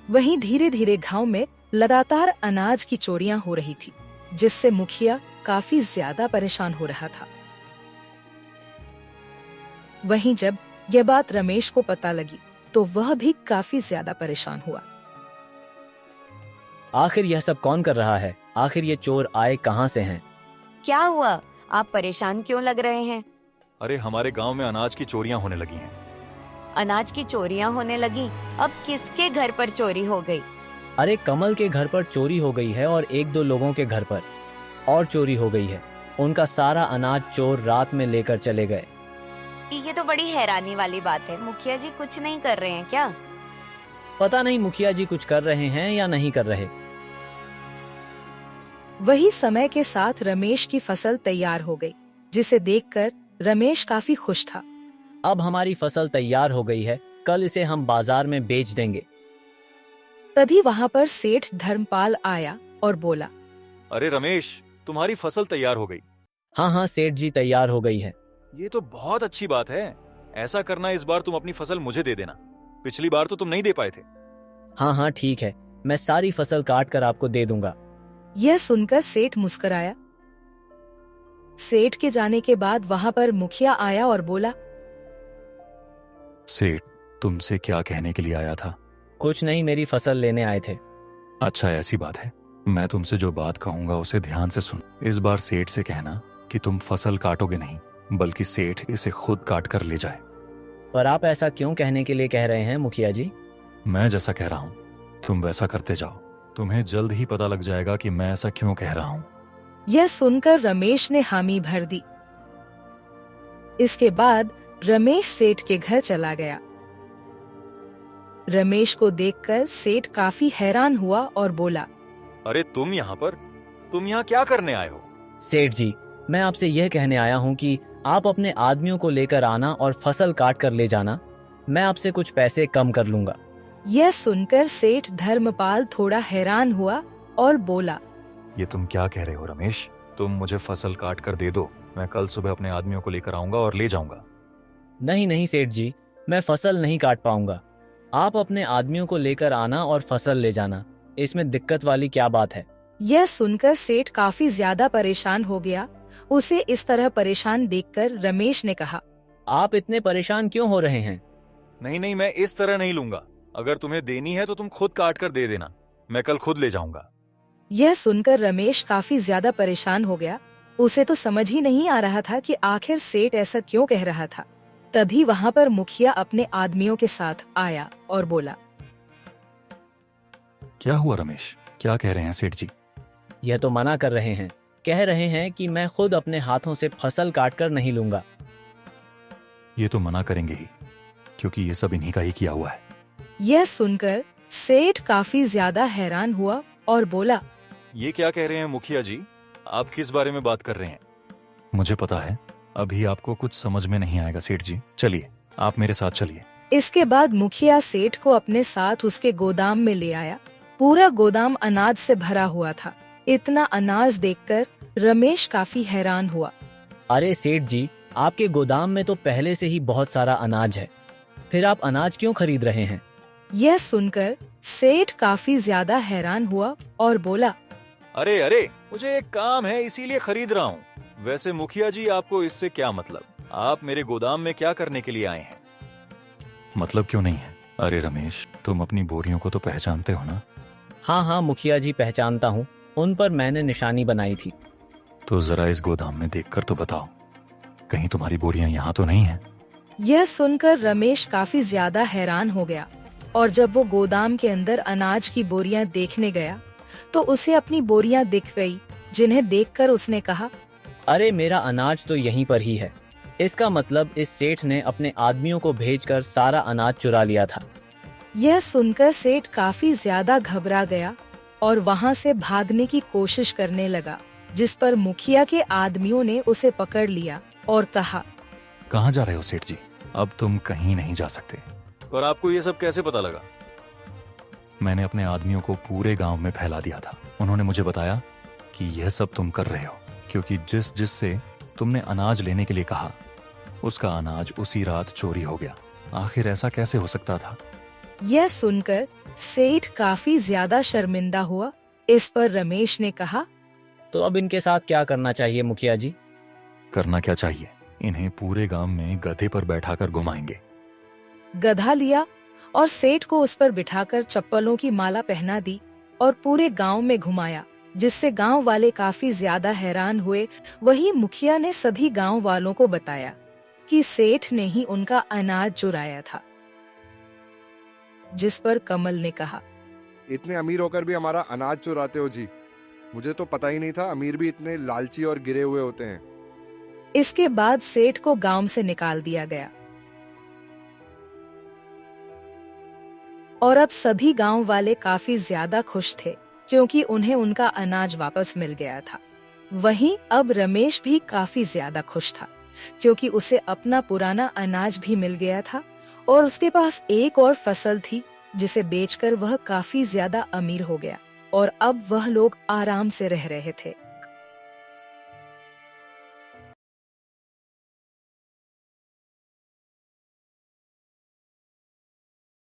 वहीं धीरे धीरे गांव में लगातार अनाज की चोरियां हो रही थी, जिससे मुखिया काफी ज्यादा परेशान हो रहा था। वहीं जब यह बात रमेश को पता लगी तो वह भी काफी ज्यादा परेशान हुआ। आखिर यह सब कौन कर रहा है? आखिर ये चोर आए कहाँ से हैं? क्या हुआ? आप परेशान क्यों लग रहे हैं? अरे हमारे गांव में अनाज की चोरियां होने लगी हैं। अनाज की चोरियां होने लगी? अब किसके घर पर चोरी हो गई? अरे कमल के घर पर चोरी हो गई है और एक दो लोगों के घर पर और चोरी हो गई है। उनका सारा अनाज चोर रात में लेकर चले गए। ये तो बड़ी हैरानी वाली बात है। मुखिया जी कुछ नहीं कर रहे हैं क्या? पता नहीं मुखिया जी कुछ कर रहे हैं या नहीं कर रहे। वही समय के साथ रमेश की फसल तैयार हो गई, जिसे देखकर रमेश काफी खुश था। अब हमारी फसल तैयार हो गई है, कल इसे हम बाजार में बेच देंगे। तभी वहाँ पर सेठ धर्मपाल आया और बोला, अरे रमेश, तुम्हारी फसल तैयार हो गई। हाँ हाँ सेठ जी, तैयार हो गई है। ये तो बहुत अच्छी बात है। ऐसा करना, इस बार तुम अपनी फसल मुझे दे देना। पिछली बार तो तुम नहीं दे पाए थे। हाँ हाँ ठीक है, मैं सारी फसल काट कर आपको दे दूंगा। यह सुनकर सेठ मुस्कुराया। सेठ के जाने के बाद वहाँ पर मुखिया आया और बोला, सेठ, तुमसे क्या कहने के लिए आया था? कुछ नहीं, मेरी फसल लेने आए थे। अच्छा, ऐसी बात है। मैं तुमसे जो बात कहूंगा उसे ध्यान से सुन। इस बार सेठ से कहना कि तुम फसल काटोगे नहीं, बल्कि सेठ इसे खुद काट कर ले जाए। पर आप ऐसा क्यों कहने के लिए कह रहे हैं मुखिया जी? मैं जैसा कह रहा हूँ तुम वैसा करते जाओ। तुम्हें जल्द ही पता लग जाएगा कि मैं ऐसा क्यों कह रहा हूँ। यह सुनकर रमेश ने हामी भर दी। इसके बाद रमेश सेठ के घर चला गया। रमेश को देखकर सेठ काफी हैरान हुआ और बोला, अरे तुम यहाँ पर? तुम यहाँ क्या करने आए हो? सेठ जी, मैं आपसे यह कहने आया हूँ कि आप अपने आदमियों को लेकर आना और फसल काट कर ले जाना। मैं आपसे कुछ पैसे कम कर लूंगा। यह सुनकर सेठ धर्मपाल थोड़ा हैरान हुआ और बोला, ये तुम क्या कह रहे हो रमेश? तुम मुझे फसल काट कर दे दो, मैं कल सुबह अपने आदमियों को लेकर आऊंगा और ले जाऊंगा। नहीं नहीं सेठ जी, मैं फसल नहीं काट पाऊंगा। आप अपने आदमियों को लेकर आना और फसल ले जाना, इसमें दिक्कत वाली क्या बात है? यह सुनकर सेठ काफी ज्यादा परेशान हो गया। उसे इस तरह परेशान देखकर रमेश ने कहा, आप इतने परेशान क्यों हो रहे हैं? नहीं नहीं, मैं इस तरह नहीं लूंगा। अगर तुम्हें देनी है तो तुम खुद काट कर दे देना, मैं कल खुद ले जाऊंगा। यह सुनकर रमेश काफी ज्यादा परेशान हो गया। उसे तो समझ ही नहीं आ रहा था कि आखिर सेठ ऐसा क्यों कह रहा था। तभी वहाँ पर मुखिया अपने आदमियों के साथ आया और बोला, क्या हुआ रमेश? क्या कह रहे हैं सेठ जी? यह तो मना कर रहे हैं, कह रहे हैं कि मैं खुद अपने हाथों से फसल काट कर नहीं लूंगा। ये तो मना करेंगे ही, क्योंकि ये सब इन्हीं का ही किया हुआ है। यह सुनकर सेठ काफी ज्यादा हैरान हुआ और बोला, ये क्या कह रहे हैं मुखिया जी? आप किस बारे में बात कर रहे हैं? मुझे पता है, अभी आपको कुछ समझ में नहीं आएगा सेठ जी। चलिए, आप मेरे साथ चलिए। इसके बाद मुखिया सेठ को अपने साथ उसके गोदाम में ले आया। पूरा गोदाम अनाज से भरा हुआ था। इतना अनाज देखकर रमेश काफी हैरान हुआ। अरे सेठ जी, आपके गोदाम में तो पहले से ही बहुत सारा अनाज है, फिर आप अनाज क्यों खरीद रहे हैं? यह सुनकर सेठ काफी ज्यादा हैरान हुआ और बोला, अरे अरे, मुझे एक काम है इसीलिए खरीद रहा हूँ। वैसे मुखिया जी, आपको इससे क्या मतलब? आप मेरे गोदाम में क्या करने के लिए आए हैं? मतलब क्यों नहीं है? अरे रमेश, तुम अपनी बोरियों को तो पहचानते हो ना? हाँ हाँ मुखिया जी, पहचानता हूँ, उन पर मैंने निशानी बनाई थी। तो जरा इस गोदाम में देखकर तो बताओ, कहीं तुम्हारी बोरियां यहाँ तो नहीं है? यह सुनकर रमेश काफी ज्यादा हैरान हो गया और जब वो गोदाम के अंदर अनाज की बोरियां देखने गया तो उसे अपनी बोरियां दिख गई, जिन्हें देखकर उसने कहा, अरे मेरा अनाज तो यहीं पर ही है। इसका मतलब इस सेठ ने अपने आदमियों को भेजकर सारा अनाज चुरा लिया था। यह सुनकर सेठ काफी ज्यादा घबरा गया और वहाँ से भागने की कोशिश करने लगा, जिस पर मुखिया के आदमियों ने उसे पकड़ लिया और कहा, कहाँ जा रहे हो सेठ जी? अब तुम कहीं नहीं जा सकते। और आपको ये सब कैसे पता लगा? मैंने अपने आदमियों को पूरे गांव में फैला दिया था। उन्होंने मुझे बताया कि यह सब तुम कर रहे हो क्योंकि जिससे तुमने अनाज लेने के लिए कहा उसका अनाज उसी रात चोरी हो गया। आखिर ऐसा कैसे हो सकता था? यह सुनकर सेठ काफी ज्यादा शर्मिंदा हुआ। इस पर रमेश ने कहा, तो अब इनके साथ क्या करना चाहिए मुखिया जी? करना क्या चाहिए? इन्हें पूरे गांव में गधे पर बैठाकर घुमाएंगे। गधा लिया और सेठ को उस पर बिठाकर चप्पलों की माला पहना दी और पूरे गांव में घुमाया, जिससे गांव वाले काफी ज्यादा हैरान हुए। वही मुखिया ने सभी गांव वालों को बताया कि सेठ ने ही उनका अनाज चुराया था। जिस पर कमल ने कहा, इतने अमीर होकर भी हमारा अनाज चुराते हो जी। मुझे तो पता ही नहीं था अमीर भी इतने लालची और गिरे हुए होते हैं। इसके बाद सेठ को गांव से निकाल दिया गया और अब सभी गांव वाले काफी ज्यादा खुश थे क्योंकि उन्हें उनका अनाज वापस मिल गया था। वहीं अब रमेश भी काफी ज्यादा खुश था क्योंकि उसे अपना पुराना अनाज भी मिल गया था और उसके पास एक और फसल थी जिसे बेचकर वह काफी ज्यादा अमीर हो गया और अब वह लोग आराम से रह रहे थे।